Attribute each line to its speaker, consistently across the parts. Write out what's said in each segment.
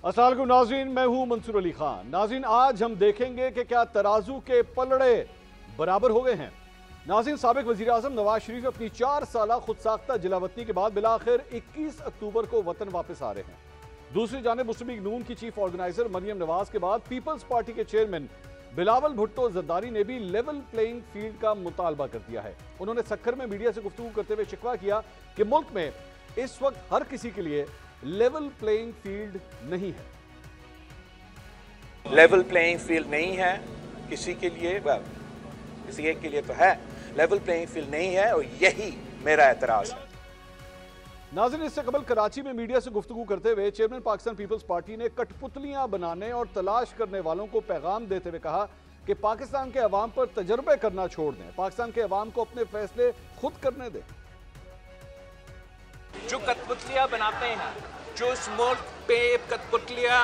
Speaker 1: अस्सलाम वालेकुम नाज़रीन, मैं हूं मंसूर अली खान। नाज़रीन, आज हम देखेंगे कि क्या तराजू के पलड़े बराबर हो गए हैं। नाज़रीन, साबिक वज़ीर आज़म नवाज शरीफ अपनी 4 साला खुद साख्ता जिलावतनी के बाद बिलाखिर 21 अक्टूबर को वतन वापस आ रहे हैं। दूसरी जानिब मुस्लिम लीग नून की चीफ ऑर्गेनाइजर मरियम नवाज के बाद पीपल्स पार्टी के चेयरमैन बिलावल भुट्टो जरदारी ने भी लेवल प्लेइंग फील्ड का मुतालबा कर दिया है। उन्होंने सक्खर में मीडिया से गुफ्तगू करते हुए शिकवा किया कि मुल्क में इस वक्त हर किसी के लिए लेवल प्लेइंग फील्ड नहीं है।
Speaker 2: लेवल प्लेइंग फील्ड नहीं है किसी के लिए, किसी एक के लिए तो है, लेवल प्लेइंग फील्ड नहीं है और यही मेरा एतराज है।
Speaker 1: नाज़रीन, इससे कबल कराची में मीडिया से गुफ्तगू करते हुए चेयरमैन पाकिस्तान पीपल्स पार्टी ने कठपुतलियां बनाने और तलाश करने वालों को पैगाम देते हुए कहा कि पाकिस्तान के अवाम पर तजर्बे करना छोड़ दें, पाकिस्तान के अवाम को अपने फैसले खुद करने दें।
Speaker 3: जो कठपुतलियां बनाते हैं, जो इस मुल्क पे कठपुतलियां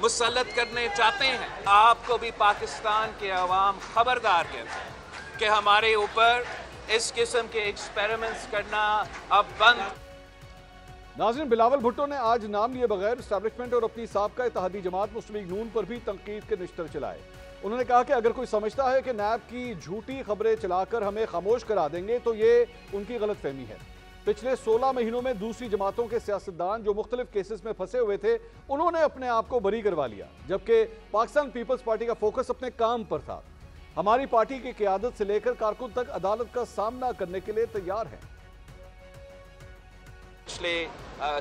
Speaker 3: मुसल्लत करने चाहते हैं, आपको भी पाकिस्तान के अवाम खबरदार कहते हैं कि हमारे ऊपर इस किस्म के एक्सपेरिमेंट्स करना अब बंद।
Speaker 1: नाज़रीन, बिलावल भुट्टो ने आज नाम लिए बगैर एस्टैब्लिशमेंट और अपनी साबका इत्तेहादी जमात मुस्लिम लीग नून पर भी तनकीद के निश्तर चलाए। उन्होंने कहा कि अगर कोई समझता है कि नैब की झूठी खबरें चलाकर हमें खामोश करा देंगे तो ये उनकी गलतफहमी है। पिछले 16 महीनों में दूसरी जमातों के सियासतदान जो मुख्तलिफ केसेस में फंसे हुए थे, उन्होंने अपने आप को बरी करवा लिया, जबकि पाकिस्तान पीपल्स पार्टी का फोकस अपने काम पर था। हमारी पार्टी की क़यादत से लेकर कारकुन तक अदालत का सामना करने के लिए तैयार है।
Speaker 3: पिछले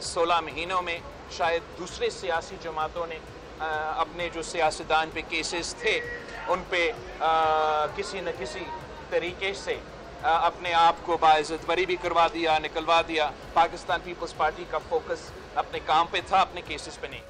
Speaker 3: 16 महीनों में शायद दूसरे सियासी जमातों ने अपने जो सियासतदान पे केसेस थे उन पे किसी न किसी तरीके से अपने आप को बाइज्जत बरी भी करवा दिया, निकलवा दिया। पाकिस्तान पीपल्स पार्टी का फोकस अपने काम पे था, अपने केसेस पे नहीं।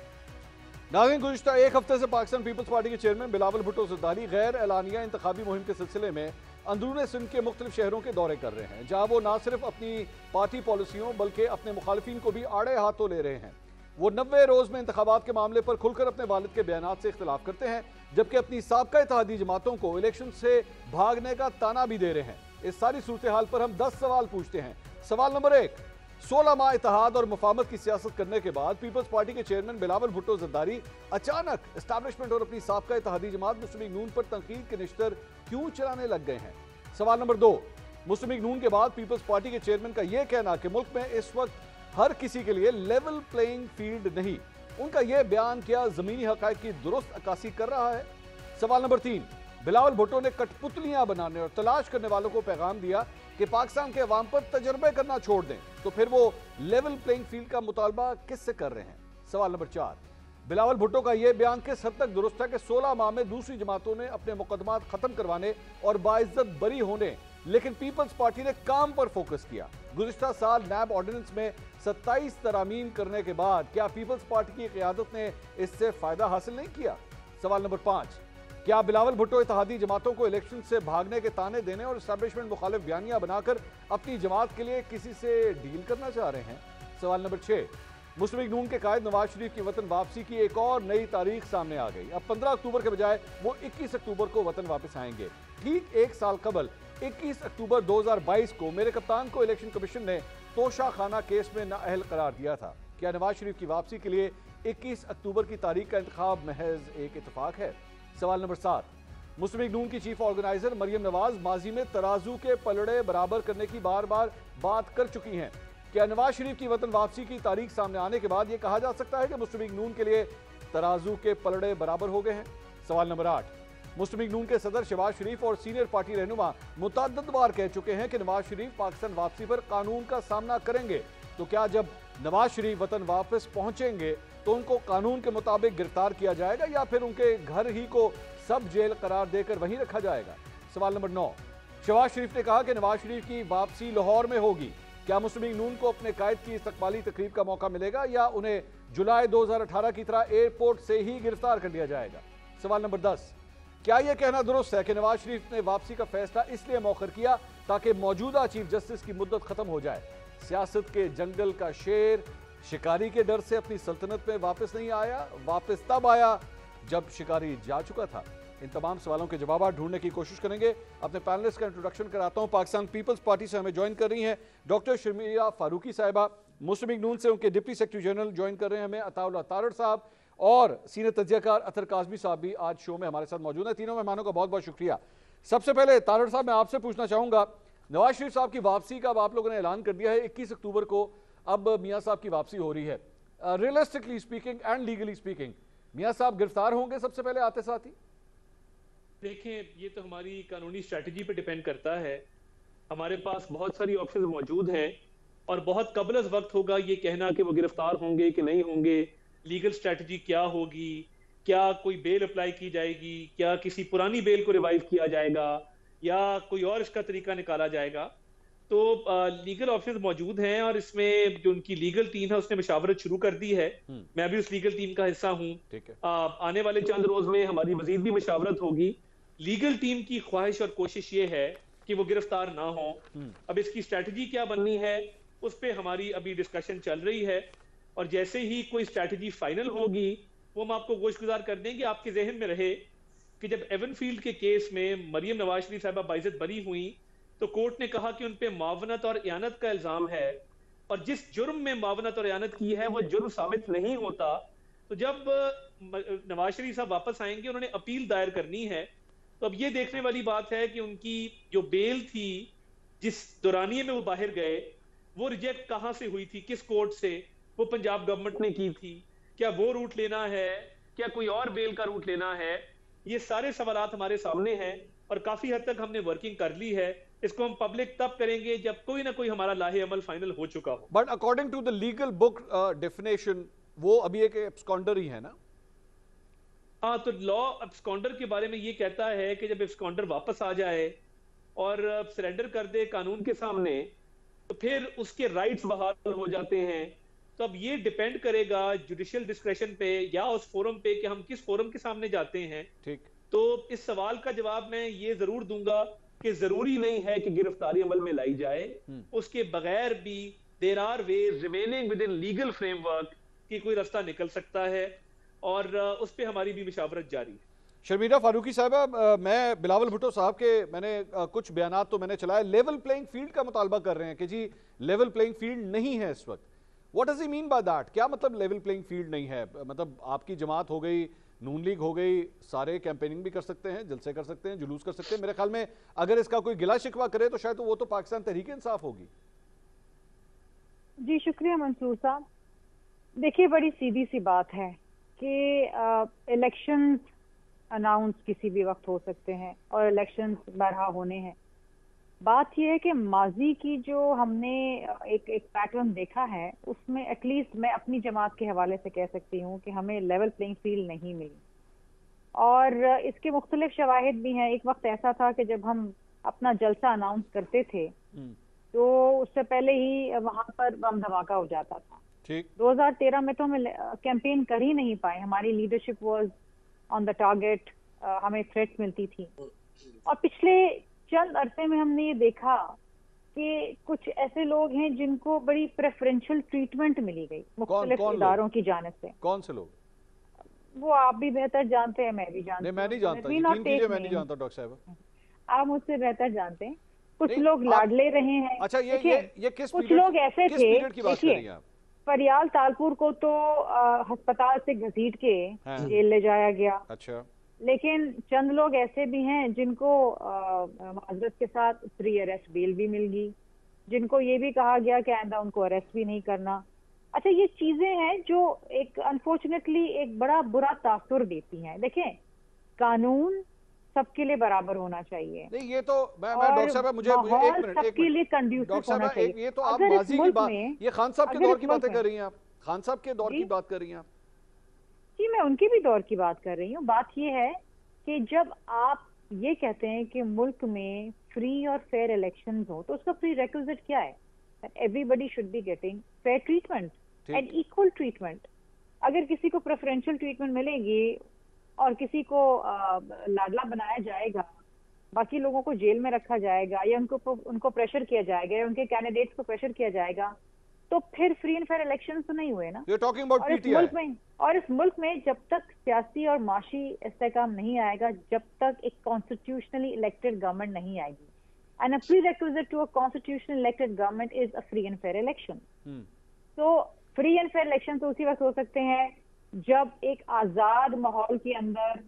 Speaker 1: नाज़रीन, गुज़िश्ता एक हफ्ते से पाकिस्तान पीपल्स पार्टी के चेयरमैन बिलावल भुट्टो जरदारी गैर एलानिया इंतखाबी मुहिम के सिलसिले में अंदरून सिंध के मुख्तलिफ शहरों के दौरे कर रहे हैं, जहाँ वो न सिर्फ अपनी पार्टी पॉलिसियों बल्कि अपने मुखालिफिन को भी आड़े हाथों ले रहे हैं। वो 90 रोज में इंतखाबात के मामले पर खुलकर अपने वालिद के बयानात से इख्तिलाफ करते हैं, जबकि अपनी साबका इत्तेहादी जमातों को इलेक्शन से भागने का ताना भी दे रहे हैं। इस सारी सूरत हाल पर हम 10 सवाल पूछते हैं। सवाल नंबर 1, 16 माह इत्तेहाद और मुफाहमत की सियासत करने के बाद पीपल्स पार्टी के चेयरमैन बिलावल भुट्टो जरदारी अचानक एस्टैब्लिशमेंट और अपनी साबका इत्तेहादी जमात मुस्लिम लीग नून पर तनकीद के निश्तर क्यों चलाने लग गए हैं। सवाल नंबर 2, मुस्लिम लीग नून के बाद पीपल्स पार्टी के चेयरमैन का यह कहना कि मुल्क में इस वक्त हर किसी के लिए लेवल प्लेइंग फील्ड नहीं, उनका यह बयान क्या जमीनी हकायक की दुरुस्त अक्कासी कर रहा है। सवाल नंबर 3, बिलावल भुट्टो ने कठपुतलियां बनाने और तलाश करने वालों को पैगाम दिया कि पाकिस्तान के अवाम पर तजर्बे करना छोड़ दें, तो फिर वो लेवल प्लेइंग फील्ड का मुतालबा किससे कर रहे हैं। सवाल नंबर 4, बिलावल भुट्टो का यह बयान किस हद तक दुरुस्त है कि 16 माह में दूसरी जमातों ने अपने मुकदमात खत्म करवाने और बाइज्जत बरी होने, लेकिन पीपल्स पार्टी ने काम पर फोकस किया। गुज़िश्ता साल नैब ऑर्डिनेंस में 27 तरामीम करने के बाद क्या पीपल्स पार्टी की क़यादत ने इससे फायदा हासिल नहीं किया। सवाल नंबर 5, क्या बिलावल भुट्टो इत्तेहादी जमातों को इलेक्शन से भागने के ताने देने और एस्टैब्लिशमेंट मुखालिफ बयानियां बनाकर अपनी जमात के लिए किसी से डील करना चाह रहे हैं। सवाल नंबर 6, मुस्लिम लीग नून के कायद नवाज शरीफ की वतन वापसी की एक और नई तारीख सामने आ गई। अब 15 अक्टूबर के बजाय वो 21 अक्टूबर को वतन वापस आएंगे। ठीक एक साल कबल 21 अक्टूबर 2022 को मेरे कप्तान को इलेक्शन कमीशन ने तोशा खाना केस में नाअहल करार दिया था। क्या नवाज शरीफ की वापसी के लिए 21 अक्टूबर की तारीख का इंतखाब महज एक इत्तेफाक है। सवाल नंबर 7, मुस्लिम लीग नून की चीफ ऑर्गेनाइजर मरियम नवाज माजी में तराजू के पलड़े बराबर करने की बार बार बात कर चुकी हैं। क्या नवाज शरीफ की वतन वापसी की तारीख सामने आने के बाद यह कहा जा सकता है कि मुस्लिम लीग नून के लिए तराजू के पलड़े बराबर हो गए हैं। सवाल नंबर 8, मुस्लिम लीग नून के सदर शहबाज शरीफ और सीनियर पार्टी रहनुमा मुतअद्दिद बार कह चुके हैं कि नवाज शरीफ पाकिस्तान वापसी पर कानून का सामना करेंगे, तो क्या जब नवाज शरीफ वतन वापस पहुंचेंगे तो उनको कानून के मुताबिक गिरफ्तार किया जाएगा या फिर उनके घर ही को सब जेल करार देकर वहीं रखा जाएगा। सवाल नंबर 9, शहबाज शरीफ ने कहा कि नवाज शरीफ की वापसी लाहौर में होगी। क्या मुस्लिम लीग नून को अपने कायद की इस्तकबाली तकरीब का मौका मिलेगा या उन्हें जुलाई 2018 की तरह एयरपोर्ट से ही गिरफ्तार कर लिया जाएगा। सवाल नंबर 10, क्या यह कहना दुरुस्त है कि नवाज शरीफ ने वापसी का फैसला इसलिए मौखर किया ताकि मौजूदा चीफ जस्टिस की मुद्दत खत्म हो जाए। सियासत के जंगल का शेर शिकारी के डर से अपनी सल्तनत में वापस नहीं आया, वापस तब आया जब शिकारी जा चुका था। इन तमाम सवालों के जवाब ढूंढने की कोशिश करेंगे। अपने पैनलिस्ट का इंट्रोडक्शन कराता हूं। पाकिस्तान पीपल्स पार्टी से हमें ज्वाइन कर रही हैं डॉक्टर शर्मिया फारूकी साहिबा, मुस्लिम लीग नून से उनके डिप्टी सेक्रेटरी जनरल ज्वाइन कर रहे हैं हमें अताउल्लाह तारड़ साहब, और सीनियर तज्जियाकार अतर काज़मी साहब भी आज शो में हमारे साथ मौजूद हैं। तीनों मेहमानों का बहुत बहुत शुक्रिया। सबसे पहले तारड़ साहब, मैं आपसे पूछना चाहूँगा, नवाज शरीफ साहब की वापसी का अब आप लोगों ने ऐलान कर दिया है, 21 अक्टूबर को अब मियाँ साहब की वापसी हो रही है। Realistically speaking and legally speaking, मियाँ साहब गिरफ्तार होंगे सबसे पहले आते साथ ही?
Speaker 4: देखें, ये तो हमारी कानूनी स्ट्रैटेजी पे डिपेंड करता है। हमारे पास बहुत सारी ऑप्शंस मौजूद हैं और बहुत कबल अज़ वक्त होगा ये कहना कि वो गिरफ्तार होंगे कि नहीं होंगे। लीगल स्ट्रैटेजी क्या होगी, क्या कोई बेल अप्लाई की जाएगी, क्या किसी पुरानी बेल को रिवाइव किया जाएगा या कोई और इसका तरीका निकाला जाएगा। तो लीगल ऑप्शंस मौजूद हैं और इसमें जो उनकी लीगल टीम है उसने मशावरत शुरू कर दी है। मैं भी उस लीगल टीम का हिस्सा हूँ।
Speaker 1: ठीक है।
Speaker 4: आने वाले चंद रोज में हमारी मजीद भी मशावरत होगी। लीगल टीम की ख्वाहिश और कोशिश ये है कि वो गिरफ्तार ना हो। अब इसकी स्ट्रैटेजी क्या बननी है उस पर हमारी अभी डिस्कशन चल रही है और जैसे ही कोई स्ट्रैटेजी फाइनल होगी वो हम आपको गोशगुजार कर देंगे। आपके जहन में रहे कि जब एवनफील्ड के केस में मरियम नवाज शरीफ साहिबा बाइज्जत बरी हुई तो कोर्ट ने कहा कि उन पे मावनत और इयानत का इल्जाम है और जिस जुर्म में मावनत और इयानत की है वो जुर्म साबित नहीं होता। तो जब नवाज शरीफ साहब वापस आएंगे उन्होंने अपील दायर करनी है। तो अब ये देखने वाली बात है कि उनकी जो बेल थी जिस दौरानिये में वो बाहर गए वो रिजेक्ट कहां से हुई थी, किस कोर्ट से, वो पंजाब गवर्नमेंट ने की थी, क्या वो रूट लेना है, क्या कोई और बेल का रूट लेना है। ये सारे सवालात हमारे सामने हैं और काफी हद तक हमने वर्किंग कर ली है। इसको हम पब्लिक तब करेंगे जब कोई ना कोई हमारा लाहे अमल फाइनल हो चुका हो।
Speaker 1: But according to the legal book definition वो अभी एक एब्सकॉन्डर ही है ना?
Speaker 4: हाँ, तो लॉ एब्सकॉन्डर के बारे में ये कहता है कि जब एब्सकॉन्डर वापस आ जाए और सरेंडर कर दे कानून के सामने तो फिर उसके राइट्स बहाल हो जाते हैं। तो अब ये डिपेंड करेगा जुडिशियल डिस्क्रेशन पे या उस फोरम पे कि हम किस फोरम के सामने जाते हैं।
Speaker 1: ठीक।
Speaker 4: तो इस सवाल का जवाब मैं ये जरूर दूंगा कि जरूरी नहीं है कि गिरफ्तारी अमल में लाई जाए। उसके बगैर भी there are ways remaining within legal framework कि कोई रास्ता निकल सकता है और उस पर हमारी भी मुशावरत जारी है।
Speaker 1: शर्मीरा फारूकी साहबा, मैं बिलावल भुट्टो साहब के मैंने कुछ बयानात तो मैंने चलाए, लेवल प्लेइंग फील्ड का मुतालबा कर रहे हैं कि जी लेवल प्लेइंग फील्ड नहीं है इस वक्त। What does he mean by that? क्या मतलब लेवल प्लेइंग फील्ड नहीं है? मतलब आपकी जमात हो गई, नून लीग हो गई, सारे कैंपेनिंग भी कर सकते हैं, जलसे कर सकते हैं, जुलूस कर सकते हैं। मेरे ख्याल में अगर इसका कोई गिला शिकवा करे तो शायद वो तो पाकिस्तान तहरीक इंसाफ होगी।
Speaker 5: जी शुक्रिया मंसूर साहब। देखिए, बड़ी सीधी सी बात है कि इलेक्शंस अनाउंस किसी भी वक्त हो सकते हैं और इलेक्शंस बरहा होने हैं। बात यह है कि माजी की जो हमने एक पैटर्न देखा है उसमें एटलीस्ट मैं अपनी जमात के हवाले से कह सकती हूँ कि हमें लेवल प्लेइंग फील्ड नहीं मिली और इसके मुख्तलिफ शवाहिद भी हैं। एक वक्त ऐसा था कि जब हम अपना जलसा अनाउंस करते थे तो उससे पहले ही वहां पर बम धमाका हो जाता था।
Speaker 1: ठीक।
Speaker 5: 2013 में तो हम कैंपेन कर ही नहीं पाए। हमारी leadership was on the target, हमें थ्रेट्स मिलती थी और पिछले चंद अरसे में हमने ये देखा कि कुछ ऐसे लोग हैं जिनको बड़ी प्रेफरेंशियल ट्रीटमेंट मिली गई मुख्तलिफ इदारों की जानिब से।
Speaker 1: कौन से लोग?
Speaker 5: वो आप भी बेहतर जानते हैं, मैं भी जानती हूँ।
Speaker 1: मैं नहीं जानता, मैं नहीं जानता डॉक्टर साहब।
Speaker 5: आप मुझसे बेहतर जानते हैं। कुछ लोग लाडले रहे हैं।
Speaker 1: अच्छा, ये किस
Speaker 5: कुछ लोग ऐसे थे,
Speaker 1: देखिए
Speaker 5: फरियाल तालपुर को तो अस्पताल से घसीट के जेल ले जाया गया।
Speaker 1: अच्छा।
Speaker 5: लेकिन चंद लोग ऐसे भी हैं जिनको माजरत के साथ प्री अरेस्ट बेल भी मिल गई, जिनको ये भी कहा गया कि आइंदा उनको अरेस्ट भी नहीं करना। अच्छा, ये चीजें हैं जो एक अनफॉर्चुनेटली एक बड़ा बुरा तासुर देती हैं। देखें, कानून सबके लिए बराबर होना चाहिए।
Speaker 1: नहीं, ये तो मैं डॉक्टर साहब मुझे एक मिनट
Speaker 5: सबके लिए कंड्यूसिव होना चाहिए।
Speaker 1: ये तो आप माजी की बात, ये खान साहब के दौर की बातें कर रही हैं आप, खान साहब के दौर की बात कर रही हैं आप।
Speaker 5: जी, मैं उनके भी दौर की बात कर रही हूँ। बात ये है कि जब आप ये कहते हैं कि मुल्क में फ्री और फेयर इलेक्शंस हो तो उसका प्री रिक्विजिट क्या है? Everybody should be getting fair treatment and equal treatment. अगर किसी को प्रेफरेंशियल ट्रीटमेंट मिलेगी और किसी को लाडला बनाया जाएगा, बाकी लोगों को जेल में रखा जाएगा या उनको प्रेशर किया जाएगा या उनके कैंडिडेट्स को प्रेशर किया जाएगा, तो फिर फ्री एंड फेयर इलेक्शन तो नहीं हुए ना। और इस मुल्क में जब तक सियासी और माशी इस्तेहकाम नहीं आएगा, जब तक एक कॉन्स्टिट्यूशनली इलेक्टेड गवर्नमेंट नहीं आएगी, and a prerequisite to a constitutionally elected government is a free and fair election. तो फ्री एंड फेयर इलेक्शन तो उसी वक्त हो सकते हैं जब एक आजाद माहौल के अंदर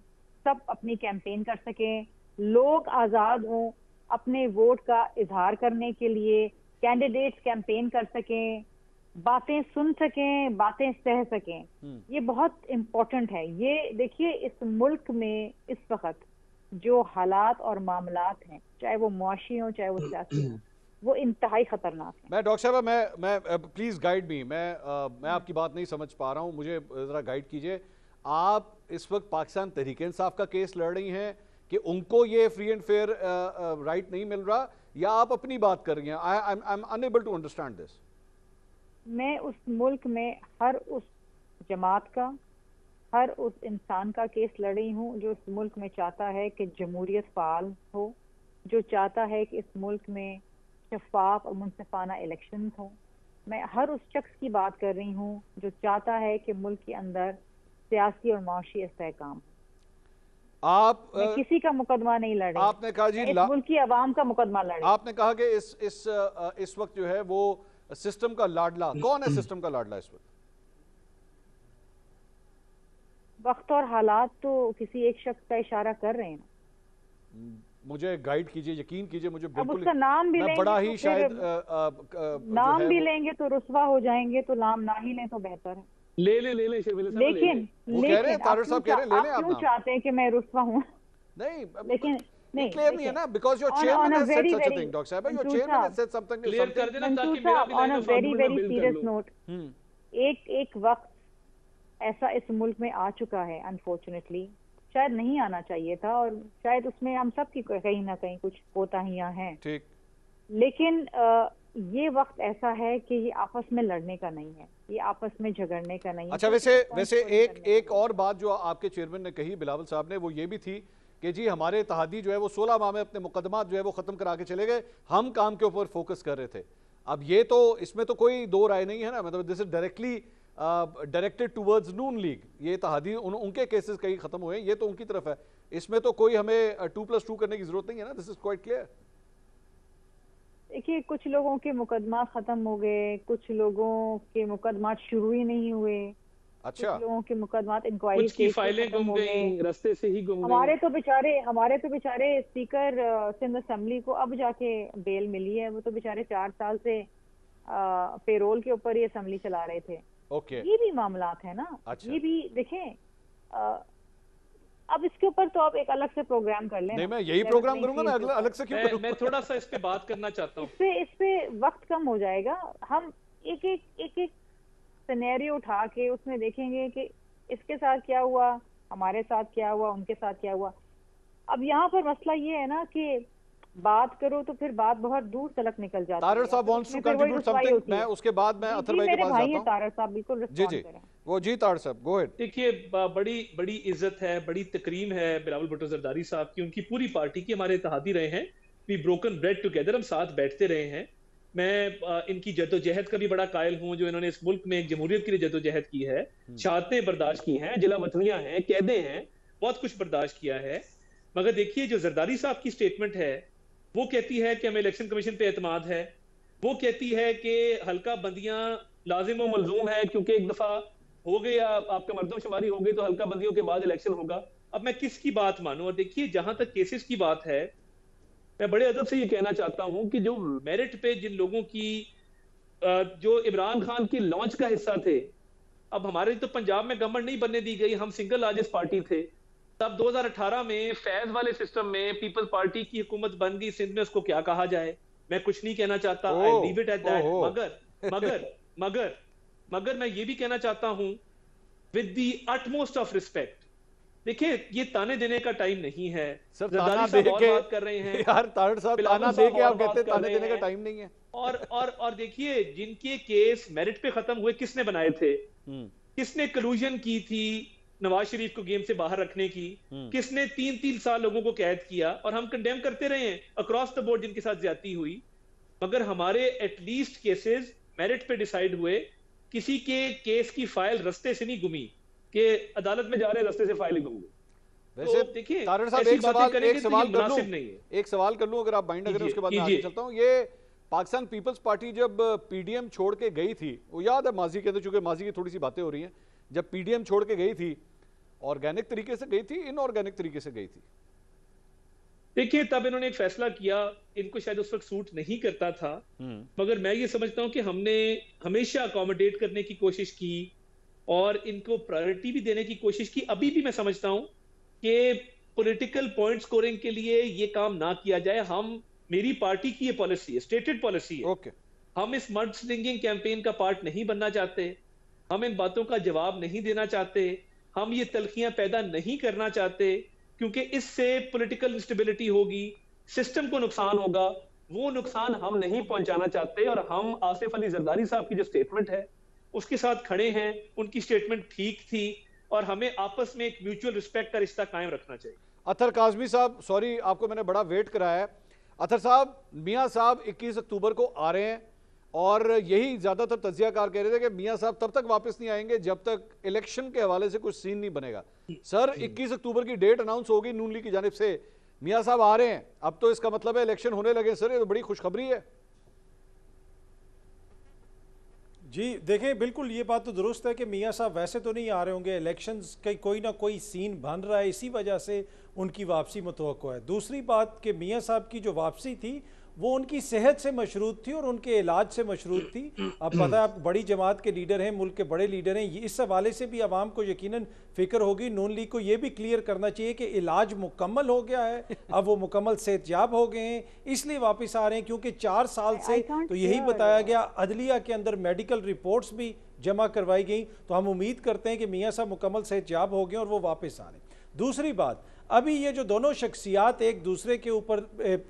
Speaker 5: सब अपनी कैंपेन कर सकें, लोग आजाद हों अपने वोट का इजहार करने के लिए, कैंडिडेट्स कैंपेन कर सकें, बातें सुन सकें, बातें सह सकें, ये बहुत इम्पोर्टेंट है। ये देखिए इस मुल्क में इस वक्त जो हालात और मामलात हैं, चाहे वो मुआशी हो चाहे वो सियासी हो, वो इंतहाई खतरनाक है।
Speaker 1: मैं डॉक्टर साहब मैं प्लीज गाइड मी, मैं आपकी बात नहीं समझ पा रहा हूं, मुझे जरा गाइड कीजिए। आप इस वक्त पाकिस्तान तहरीक इंसाफ का केस लड़ रही हैं कि उनको ये फ्री एंड फेयर राइट नहीं मिल रहा, या आप अपनी बात कर रही हैं? I am unable to understand this.
Speaker 5: मैं उस मुल्क में हर उस जमात का, हर उस इंसान का केस लड़ रही हूँ जो इस मुल्क में चाहता है कि जमहूरियत फाल हो, जो चाहता है कि इस मुल्क में शफाफ और मुनसिफाना इलेक्शंस हो। मैं हर उस शख्स की बात कर रही हूँ जो चाहता है कि मुल्क के अंदर सियासी और माशी इस्तेहकाम।
Speaker 1: आप
Speaker 5: मैं किसी का मुकदमा नहीं लड़ रही,
Speaker 1: आपने कहा जी
Speaker 5: इस मुल्क की आवाम का मुकदमा लड़ रही।
Speaker 1: आपने कहा कि इस वक्त जो है वो सिस्टम का लाडला, कौन है सिस्टम का लाडला इस वक्त?
Speaker 5: वक्त और हालात तो किसी एक शख्स का इशारा कर रहे हैं।
Speaker 1: मुझे गाइड कीजिए, यकीन कीजिए, मुझे
Speaker 5: अब
Speaker 1: बिल्कुल
Speaker 5: उसका नाम भी
Speaker 1: मैं
Speaker 5: लेंगे
Speaker 1: बड़ा
Speaker 5: तो
Speaker 1: ही
Speaker 5: फिर
Speaker 1: शायद
Speaker 5: नाम भी लेंगे तो रुस्वा हो जाएंगे, तो नाम ना ही लें तो बेहतर है।
Speaker 4: ले शर्मिला साहब,
Speaker 5: लेकिन
Speaker 1: वो कह रहे हैं, तारड़ साहब कह रहे हैं, ले लें
Speaker 5: आप
Speaker 1: आप
Speaker 5: क्यों
Speaker 1: नाम।
Speaker 5: चाहते हैं कि मैं रुस्वा हूँ?
Speaker 1: नहीं,
Speaker 5: लेकिन नहीं,
Speaker 1: क्लियर नहीं है ना, because your chairman has said such a thing. Doctor साहब, your chairman has said something,
Speaker 4: clear कर देना ताकि मेरा भी
Speaker 5: on
Speaker 4: line
Speaker 5: a
Speaker 4: of
Speaker 5: very
Speaker 4: argument
Speaker 5: very
Speaker 4: build कर
Speaker 5: सीरियस
Speaker 4: लूं।
Speaker 5: नोट, एक वक्त ऐसा इस मुल्क में आ चुका है, अनफॉर्चुनेटली, शायद नहीं आना चाहिए था, और शायद उसमें हम सब की कहीं ना कहीं कुछ कोताहियां हैं,
Speaker 1: ठीक,
Speaker 5: लेकिन ये वक्त ऐसा है कि ये आपस में लड़ने का नहीं है, ये आपस में झगड़ने का नहीं है।
Speaker 1: अच्छा, वैसे एक और बात जो आपके चेयरमैन ने कही, बिलावल साहब ने, वो ये भी थी कि जी हमारे इत्तेहादी जो है वो 16 माह में अपने मुकदमा जो है वो खत्म करा के चले गए, हम काम के ऊपर फोकस कर रहे थे। अब ये तो, इसमें तो कोई दो राय नहीं है ना, मतलब this is directly directed towards Noon league. ये इत्तेहादी उनके केसेस कहीं खत्म हुए, ये तो उनकी तरफ है, इसमें तो कोई हमें 2+2 करने की जरूरत नहीं है ना, दिस इज क्वाइट क्लियर।
Speaker 5: देखिए, कुछ लोगों के मुकदमा खत्म हो गए, कुछ लोगों के मुकदमा शुरू ही नहीं हुए।
Speaker 1: अच्छा,
Speaker 5: कुछ लोगों के मुकदमा इंक्वायरी
Speaker 4: कुछ की फाइलें गुम गई, रास्ते से ही गुम गई।
Speaker 5: हमारे तो बेचारे स्पीकर सिंध असेंबली को अब जाके बेल मिली है, वो तो बेचारे 4 साल से पेरोल के ऊपर ही असेंबली चला रहे थे।
Speaker 1: ओके,
Speaker 5: ये भी मामलात है ना।
Speaker 1: अच्छा,
Speaker 5: ये भी देखें, अब इसके ऊपर तो आप एक अलग से प्रोग्राम कर लें।
Speaker 1: नहीं, मैं यही प्रोग्राम करूंगा, मैं अलग से क्यों करूं?
Speaker 4: मैं थोड़ा सा इस पे बात करना चाहता हूँ।
Speaker 5: इस पे वक्त कम हो जाएगा। हम एक सिनेरियो उठा के उसमें देखेंगे कि इसके साथ क्या हुआ, हमारे साथ क्या हुआ, उनके साथ क्या हुआ। अब यहाँ पर मसला ये है ना कि बात करो तो फिर बात बहुत दूर तलक निकल जाती है।
Speaker 1: तारड़ साहब वांट्स टू कंट्रीब्यूट समथिंग, मैं उसके बाद मैं अथर भाई के पास जाता हूं।
Speaker 5: तारड़ साहब बिल्कुल रिस्पॉन्ड करें।
Speaker 1: वो जी तारड़ साहब, गो अहेड।
Speaker 4: देखिए, बड़ी इज्जत है, बड़ी तकरीम है बिलावल भुट्टो जरदारी साहब की, उनकी पूरी पार्टी की हमारे इत्तेहादी रहे हैं, वी ब्रोकन ब्रेड टुगेदर, हम साथ बैठते रहे हैं। मैं इनकी जदोजहद का भी बड़ा कायल हूं, जो इन्होंने इस मुल्क में एक जमहूरियत के लिए जदोजहद की है, शहादतें बर्दाश्त की हैं, जिला वतनियां हैं, कैदे हैं, बहुत कुछ बर्दाश्त किया है। मगर देखिए, जो जरदारी साहब की स्टेटमेंट है वो कहती है कि हमें इलेक्शन कमीशन पे एतमाद है, वो कहती है कि हल्का बंदियां लाजिम और मलजूम है, क्योंकि एक दफा हो गई आपका मर्दमशुमारी हो गई तो हल्का बंदियों के बाद इलेक्शन होगा। अब मैं किसकी बात मानूं? और देखिए, जहां तक केसेस की बात है, मैं बड़े अदब से ये कहना चाहता हूं कि जो मेरिट पे जिन लोगों की जो इमरान खान की लॉन्च का हिस्सा थे, अब हमारे तो पंजाब में गवर्नमेंट नहीं बनने दी गई, हम सिंगल लार्जेस्ट पार्टी थे, तब 2018 में फैज वाले सिस्टम में पीपल्स पार्टी की हुकूमत बन गई सिंध में, उसको क्या कहा जाए, मैं कुछ नहीं कहना चाहता, I leave it at that. मगर मैं ये भी कहना चाहता हूं with the utmost of respect, देखिए, ये ताने देने का टाइम नहीं है।
Speaker 1: सब ताना दे के
Speaker 4: बात कर रहे हैं
Speaker 1: यार, तारड़ साहब ताना दे के आप कहते हैं ताने देने का टाइम नहीं है।
Speaker 4: और देखिए, जिनके केस मेरिट पे खत्म हुए, किसने बनाए थे? किसने कलूजन की थी नवाज शरीफ को गेम से बाहर रखने की? किसने 3-3 साल लोगों को कैद किया? और हम कंडेम करते रहे हैं अक्रॉस द बोर्ड जिनके साथ ज्यादती हुई, मगर हमारे एटलीस्ट केसेस मेरिट पे डिसाइड हुए। किसी के केस की फाइल रास्ते से नहीं गुमी कि अदालत में जा रहे रास्ते से फाइल गुम गई।
Speaker 1: वैसे
Speaker 4: देखिए,
Speaker 1: तारड़ साहब, एक सवाल कर लूं, अगर आप बाइंड अगर उसके बाद मैं आगे चलता हूं। ये पाकिस्तान पीपल्स पार्टी जब पीडीएम छोड़ के गई थी, वो याद है माजी के अंदर, चूंकि माजी की थोड़ी सी बातें हो रही हैं, जब पीडीएम छोड़ के गई थी, ऑर्गेनिक तरीके से गई थी, इनऑर्गेनिक तरीके से गई थी?
Speaker 4: देखिए, तब इन्होंने एक फैसला किया, इनको शायद उस वक्त सूट नहीं करता था, मगर मैं ये समझता हूं कि हमने हमेशा अकोमोडेट करने की कोशिश की और इनको प्रायोरिटी भी देने की कोशिश की। अभी भी मैं समझता हूं कि पॉलिटिकल पॉइंट स्कोरिंग के लिए ये काम ना किया जाए। मेरी पार्टी की ये पॉलिसी है, स्टेटेड पॉलिसी है।
Speaker 1: ओके।
Speaker 4: हम इस मड स्लिंगिंग कैंपेन का पार्ट नहीं बनना चाहते, हम इन बातों का जवाब नहीं देना चाहते, हम ये तलखियां पैदा नहीं करना चाहते, क्योंकि इससे पॉलिटिकल इंस्टेबिलिटी होगी, सिस्टम को नुकसान होगा। वो नुकसान हम नहीं पहुंचाना चाहते और हम आसिफ अली जरदारी साहब की जो स्टेटमेंट है उसके साथ खड़े हैं। उनकी स्टेटमेंट ठीक थी और हमें आपस में एक म्यूचुअल रिस्पेक्ट का रिश्ता कायम रखना चाहिए।
Speaker 1: अतर काजमी साहब, सॉरी आपको मैंने बड़ा वेट कराया है। अतर साहब, मियां साहब 21 अक्टूबर को आ रहे हैं और यही ज्यादातर तज्जियाकार कह रहे थे कि मियां साहब तब तक वापस नहीं आएंगे जब तक इलेक्शन के हवाले से कुछ सीन नहीं बनेगा। सर, 21 अक्टूबर की डेट अनाउंस होगी नून लीग की जानिब से, मियां साहब आ रहे हैं, अब तो इसका मतलब है इलेक्शन होने लगे। सर, ये तो बड़ी खुशखबरी है।
Speaker 6: जी देखें, बिल्कुल ये बात तो दुरुस्त है कि मियां साहब वैसे तो नहीं आ रहे होंगे, इलेक्शंस का कोई ना कोई सीन बन रहा है, इसी वजह से उनकी वापसी मुतवक्को है। दूसरी बात कि मियां साहब की जो वापसी थी वो उनकी सेहत से मशरूत थी और उनके इलाज से मशरूत थी। अब पता है, आप बड़ी जमात के लीडर हैं, मुल्क के बड़े लीडर हैं, इस हवाले से भी आवाम को यकीनन फ़िक्र होगी। नून लीग को ये भी क्लियर करना चाहिए कि इलाज मुकम्मल हो गया है, अब वो मुकम्मल सेहतयाब हो गए हैं, इसलिए वापस आ रहे हैं। क्योंकि 4 साल से तो यही बताया गया, अदलिया के अंदर मेडिकल रिपोर्ट्स भी जमा करवाई गई, तो हम उम्मीद करते हैं कि मियाँ साहब मुकम्मल सेहतयाब हो गए और वो वापस आ रहे हैं। दूसरी बात, अभी ये जो दोनों शख्सियात एक दूसरे के ऊपर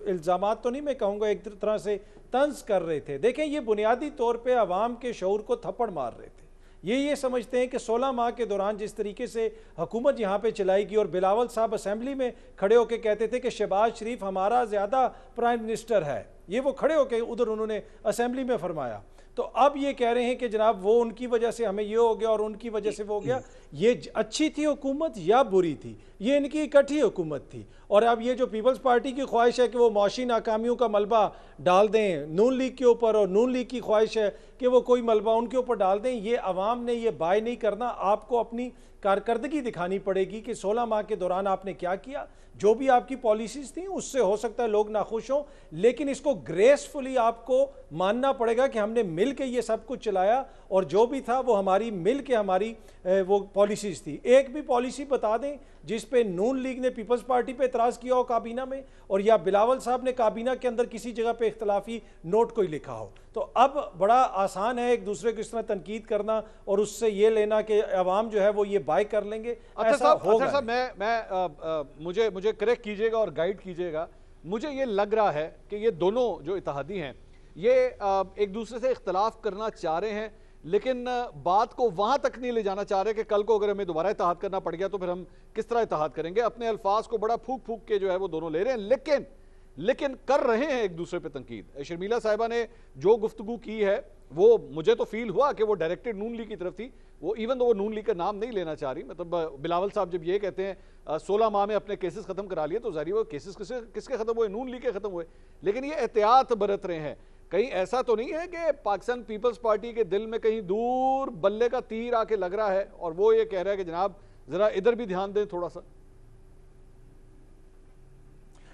Speaker 6: इल्ज़ामात तो नहीं मैं कहूँगा, एक तरह से तंज कर रहे थे। देखें, ये बुनियादी तौर पे अवाम के शऊर को थप्पड़ मार रहे थे। ये समझते हैं कि 16 माह के दौरान जिस तरीके से हुकूमत यहाँ पे चलाएगी, और बिलावल साहब असेंबली में खड़े होकर कहते थे कि शहबाज शरीफ हमारा ज़्यादा प्राइम मिनिस्टर है, ये वो खड़े होकर उधर उन्होंने असेंबली में फरमाया। तो अब ये कह रहे हैं कि जनाब वो उनकी वजह से हमें ये हो गया और उनकी वजह से वो हो गया। ये अच्छी थी हुकूमत या बुरी थी? ये इनकी इकट्ठी हुकूमत थी। और अब ये जो पीपल्स पार्टी की ख्वाहिश है कि वो मौशी नाकामियों का मलबा डाल दें नून लीग के ऊपर, और नून लीग की ख्वाहिश है कि वो कोई मलबा उनके ऊपर डाल दें, ये अवाम ने ये बाय नहीं करना। आपको अपनी कारकर्दगी दिखानी पड़ेगी कि 16 माह के दौरान आपने क्या किया। जो भी आपकी पॉलिसीज थी उससे हो सकता है लोग नाखुश हों, लेकिन इसको ग्रेसफुली आपको मानना पड़ेगा कि हमने मिल के ये सब कुछ चलाया और जो भी था वो हमारी मिल के हमारी वो पॉलिसीज थी। एक भी पॉलिसी बता दें जिस पे नून लीग ने पीपल्स पार्टी पे एतराज़ किया हो काबीना में, और या बिलावल साहब ने काबीना के अंदर किसी जगह पे इख्तलाफी नोट कोई लिखा हो। तो अब बड़ा आसान है एक दूसरे को इस तरह तनकीद करना और उससे ये लेना कि अवाम जो है वो ये बाय कर लेंगे। ऐसा होगा।
Speaker 1: मुझे करेक्ट कीजिएगा और गाइड कीजिएगा। मुझे ये लग रहा है कि ये दोनों जो इत्तेहादी हैं ये एक दूसरे से इख्तलाफ करना चाह रहे हैं, लेकिन बात को वहां तक नहीं ले जाना चाह रहे कि कल को अगर हमें दोबारा इत्तेहाद करना पड़ गया तो फिर हम किस तरह इत्तेहाद करेंगे। अपने अल्फाज को बड़ा फूक फूक के जो है वो दोनों ले रहे हैं, लेकिन कर रहे हैं एक दूसरे पे तनकीद। शर्मिला साहिबा ने जो गुफ्तगू की है वो मुझे तो फील हुआ कि वो डायरेक्टेड नून लीग की तरफ थी। वो इवन तो वो नून लीग का नाम नहीं लेना चाह रही, मतलब बिलावल साहब जब ये कहते हैं 16 माह में अपने केसेस खत्म करा लिए, तो जाहिर वो केसेस किसके खत्म हुए? नून लीग के खत्म हुए। लेकिन ये एहतियात बरत रहे हैं, कहीं ऐसा तो नहीं है कि पाकिस्तान पीपल्स पार्टी के दिल में कहीं दूर बल्ले का तीर आके लग रहा है और वो ये कह रहा है कि जनाब जरा इधर भी ध्यान दें थोड़ा सा?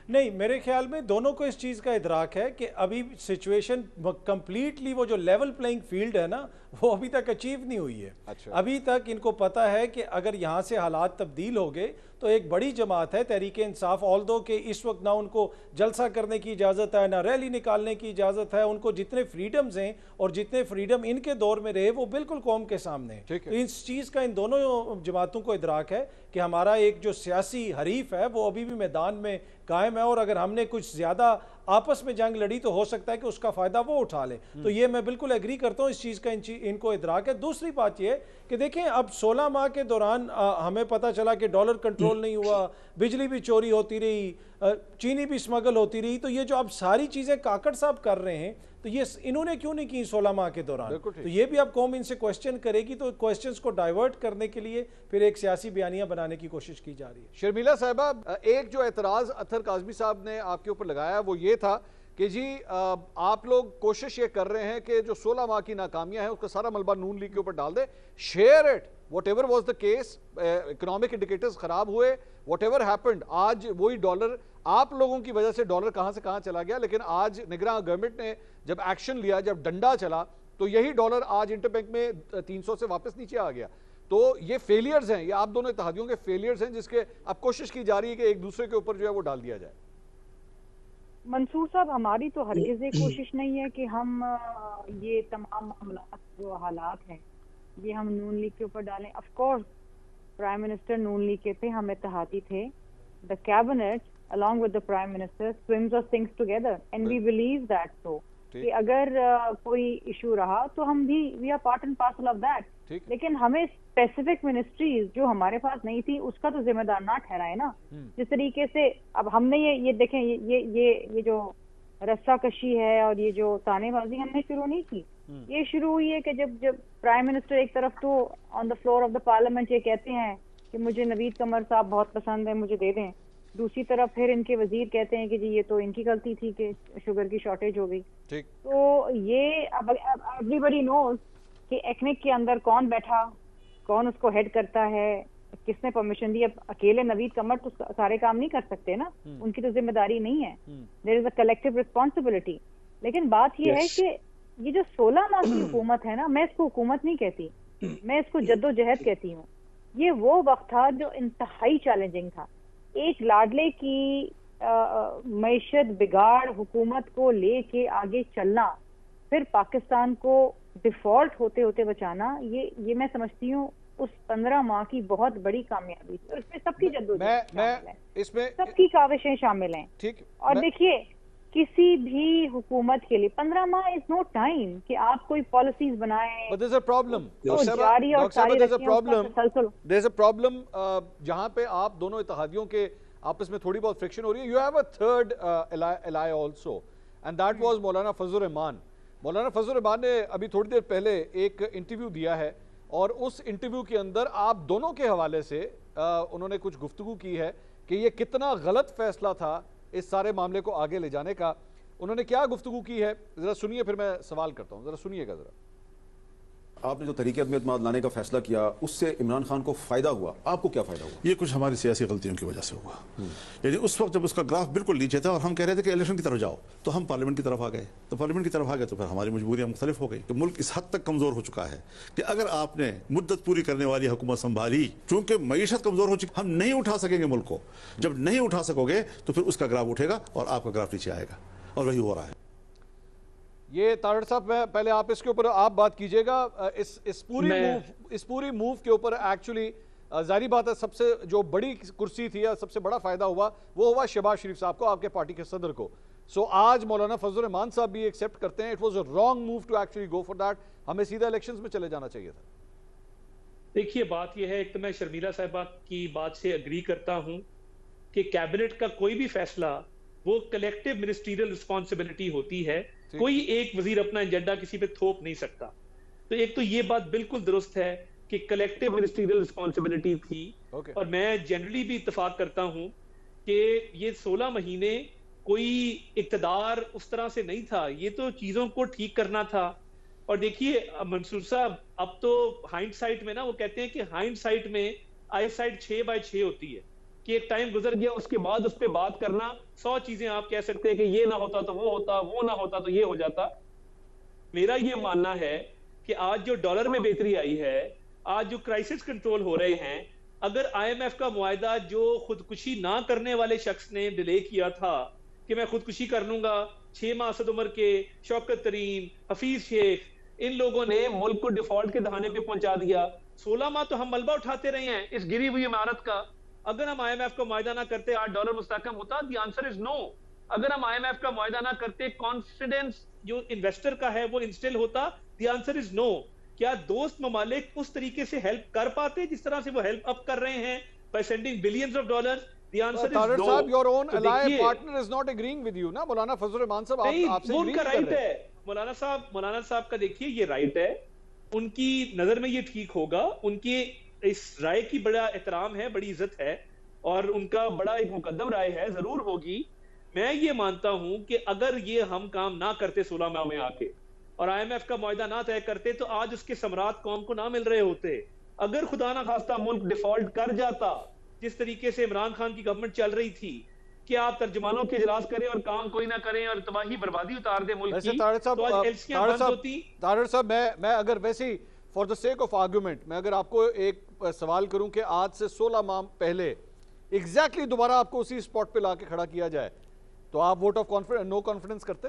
Speaker 6: नहीं, मेरे ख्याल में दोनों को इस चीज़ का इदराक है कि अभी सिचुएशन कंप्लीटली वो जो लेवल प्लेइंग फील्ड है ना वो अभी तक अचीव नहीं हुई है।
Speaker 1: अच्छा।
Speaker 6: अभी तक इनको पता है कि अगर यहाँ से हालात तब्दील हो गए तो एक बड़ी जमात है तहरीक इंसाफ, ऑल्दो कि इस वक्त ना उनको जलसा करने की इजाज़त है ना रैली निकालने की इजाज़त है, उनको जितने फ्रीडम्स हैं और जितने फ्रीडम इनके दौर में रहे वो बिल्कुल कौम के सामने है। तो इस चीज़ का इन दोनों जमातों को इदराक है कि हमारा एक जो सियासी हरीफ है वो अभी भी मैदान में कायम है, और अगर हमने कुछ ज़्यादा आपस में जंग लड़ी तो हो सकता है कि उसका फ़ायदा वो उठा ले। तो ये मैं बिल्कुल एग्री करता हूँ, इस चीज़ का इनको इदराक है। दूसरी बात ये कि देखें, अब 16 माह के दौरान हमें पता चला कि डॉलर कंट्रोल नहीं हुआ, बिजली भी चोरी होती रही, चीनी भी स्मगल होती रही। तो ये जो अब सारी चीज़ें काकड़ साहब कर रहे हैं तो ये इन्होंने क्यों नहीं की 16 माह के दौरान? तो ये भी अब कौम इनसे क्वेश्चन करेगी, तो क्वेश्चंस को डाइवर्ट करने के लिए फिर एक सियासी बयानियां बनाने की कोशिश की जा रही है।
Speaker 1: शर्मिला साहिबा, एक जो एतराज़ अतर काज़मी साहब ने आपके ऊपर लगाया वो ये था कि जी आप लोग कोशिश ये कर रहे हैं कि जो 16 माह की नाकामियां हैं उसका सारा मलबा नून लीग के ऊपर डाल दे, share it whatever was the case, economic indicators खराब हुए, वट एवर हैपेंड, आज वही डॉलर, आप लोगों की वजह से डॉलर कहां से कहां चला गया, लेकिन आज निगरान गवर्नमेंट ने जब एक्शन लिया, जब डंडा चला, तो यही डॉलर आज इंटरबैंक में 300 से वापस नीचे आ गया। तो ये फेलियर्स हैं, ये आप दोनों इत्तेहादियों के फेलियर्स हैं जिसके अब कोशिश की जा रही है कि एक दूसरे के ऊपर जो है वो डाल दिया जाए।
Speaker 5: मंसूर साहब, हमारी तो हरगिज़ ये कोशिश नहीं है कि हम ये तमाम मामलात जो हालात हैं ये हम नून लीग के ऊपर डालें। Of course prime minister Noon league के थे, हम इत्तेहादी थे। The cabinet along with the prime minister swims or sinks together and we believe that so कि अगर कोई इशू रहा तो हम भी we are part and parcel of that, लेकिन हमें स्पेसिफिक मिनिस्ट्रीज जो हमारे पास नहीं थी उसका तो जिम्मेदार ना ठहराए ना। जिस तरीके से अब हमने ये देखें, ये जो रस्सा कशी है और ये जो तानेबाजी हमने शुरू नहीं की, ये शुरू हुई है कि जब प्राइम मिनिस्टर एक तरफ तो on the floor of the parliament ये कहते हैं कि मुझे नवीद कमर साहब बहुत पसंद है, मुझे दे दें, दूसरी तरफ फिर इनके वजीर कहते हैं कि जी ये तो इनकी गलती थी कि शुगर की शॉर्टेज हो गई। तो ये अब एवरीबडी नोज कि एक्निक के अंदर कौन बैठा, कौन उसको हेड करता है, किसने परमिशन दी। अब अकेले नवीद कमर तो सारे काम नहीं कर सकते ना, उनकी तो जिम्मेदारी नहीं है, there is a collective responsibility. लेकिन बात ये है कि ये जो 16 माह की हुकूमत है ना, मैं इसको हुकूमत नहीं कहती, मैं इसको जद्दोजहद कहती हूँ। ये वो वक्त था जो इंतहाई चैलेंजिंग था। एक लाडले की मईशत बिगाड़ हुकूमत को लेके आगे चलना, फिर पाकिस्तान को डिफॉल्ट होते होते बचाना, ये मैं समझती हूँ उस 15 माह की बहुत बड़ी कामयाबी थी। और इसमें सबकी जद्दोजहद, इसमें सबकी काविशें शामिल हैं। ठीक, और देखिए किसी भी हुकूमत के लिए 15 माह इज नो टाइम कि आप कोई पॉलिसीज बनाएं।
Speaker 1: But there's a problem. There's a problem जहां पे आप दोनों इत्तेहादियों के आपस में थोड़ी बहुत फ्रिक्शन हो रही है। You have a third ally also, and that was मौलाना फजल रहमान। मौलाना फजल रहमान ने अभी थोड़ी देर पहले एक इंटरव्यू दिया है और उस इंटरव्यू के अंदर आप दोनों के हवाले से उन्होंने कुछ गुफ्तगू की है कि ये कितना गलत फैसला था इस सारे मामले को आगे ले जाने का। उन्होंने क्या गुफ्तगू की है जरा सुनिए, फिर मैं सवाल करता हूं, जरा सुनिएगा जरा।
Speaker 7: आपने जो तरीके अदम लाने का फैसला किया उससे इमरान खान को फायदा हुआ, आपको क्या फायदा हुआ?
Speaker 8: ये कुछ हमारी सियासी गलतियों की वजह से हुआ। यानी उस वक्त जब उसका ग्राफ बिल्कुल नीचे था और हम कह रहे थे कि इलेक्शन की तरफ जाओ, तो हम पार्लियामेंट की तरफ आ गए। तो पार्लियामेंट की तरफ आ गए तो फिर हमारी मजबूरियां मुख्तलिफ हो गई कि मुल्क इस हद तक कमजोर हो चुका है कि अगर आपने मुद्दत पूरी करने वाली हुकूमत संभाली, चूंकि मईशत कमजोर हो चुकी, हम नहीं उठा सकेंगे मुल्क को। जब नहीं उठा सकोगे तो फिर उसका ग्राफ उठेगा और आपका ग्राफ नीचे आएगा, और वही हो रहा है।
Speaker 1: ये तारड़ साहब, पहले आप इसके ऊपर आप बात कीजिएगा। इस पूरी मूव के ऊपर एक्चुअली जाहिर बात है सबसे जो बड़ी कुर्सी थी या सबसे बड़ा फायदा हुआ वो हुआ शहबाज शरीफ साहब को, आपके पार्टी के सदर को। सो आज मौलाना फजल रहमान साहब भी एक्सेप्ट करते हैं it was a wrong move to actually go for that, हमें सीधा इलेक्शंस में चले जाना चाहिए था।
Speaker 4: देखिए बात यह है, एक तो मैं शर्मिला साहिबा की बात से अग्री करता हूं कि कैबिनेट का कोई भी फैसला वो कलेक्टिव मिनिस्ट्रियल रिस्पॉन्सिबिलिटी होती है, कोई एक वजीर अपना एजेंडा किसी पे थोप नहीं सकता। तो एक तो ये बात बिल्कुल दुरुस्त है कि कलेक्टिव मिनिस्ट्रियल रिस्पॉन्सिबिलिटी थी। और मैं जनरली भी इत्तेफाक करता हूं कि ये 16 महीने कोई इक्तदार उस तरह से नहीं था, ये तो चीजों को ठीक करना था। और देखिए मंसूर साहब, अब तो हाइंडसाइट में ना वो कहते हैं कि हाइंडसाइट में आईसाइट 6/6 होती है कि एक टाइम गुजर गया उसके बाद उस पर बात करना, 100 चीजें आप कह सकते हैं कि ये ना होता तो वो होता, वो ना होता तो ये हो जाता। मेरा ये मानना है कि आज जो डॉलर में बेहतरी आई है, आज जो क्राइसिस कंट्रोल हो रहे हैं, अगर IMF का मुआहदा जो खुदकुशी ना करने वाले शख्स ने डिले किया था कि मैं खुदकुशी कर लूंगा, 6 माह असद उमर के, शौकत तरीन, हफीज शेख, इन लोगों ने मुल्क को डिफॉल्ट के दहाने पे पहुंचा दिया। 16 माह तो हम मलबा उठाते रहे हैं इस गिरी हुई इमारत का। अगर हम IMF का मुआहदा ना करते, आज डॉलर मुस्तहकम होता? The answer is no. अगर हम IMF का मुआहदा ना करते, कॉन्फिडेंस जो इन्वेस्टर का है वो इंस्टिल होता? The answer is no. क्या दोस्त ममालिक उस तरीके से हेल्प कर पाते जिस तरह से वो हेल्प अप कर रहे हैं by sending billions of dollars? The answer is no.
Speaker 1: साहब, your own ally partner is not agreeing with you ना, मौलाना फजल रहमान साहब आपसे
Speaker 4: agree कर रहे हैं। मौलाना साहब का देखिए ये राइट है, उनकी नजर में ये ठीक होगा, उनकी इस राय की बड़ा एहतराम है, बड़ी इज्जत है और उनका बड़ा एक मुकद्दम राय है, जरूर होगी। मैं ये मानता हूं कि अगर ये हम काम ना करते 16 माह में आके और IMF का मुआहदा ना तय करते तो आज उसके समरात कौम को ना मिल रहे होते। अगर खुदा ना खास्ता मुल्क डिफॉल्ट कर जाता, जिस तरीके से इमरान खान की गवर्नमेंट चल रही थी, कि आप तर्जमानों के इजलास करें और काम कोई ना करें और तबाही बर्बादी उतार दे मुल्क की, तो आज एलसीआं बंद होती।
Speaker 1: तारड़ साहब, मैं अगर वैसे ही for the sake of argument मैं अगर आपको एक सवाल करूं कि आज से 16 माह पहले एग्जैक्टली दोबारा आपको उसी स्पॉट पे लाके खड़ा किया जाए, तो आप vote of confidence, no confidence करते?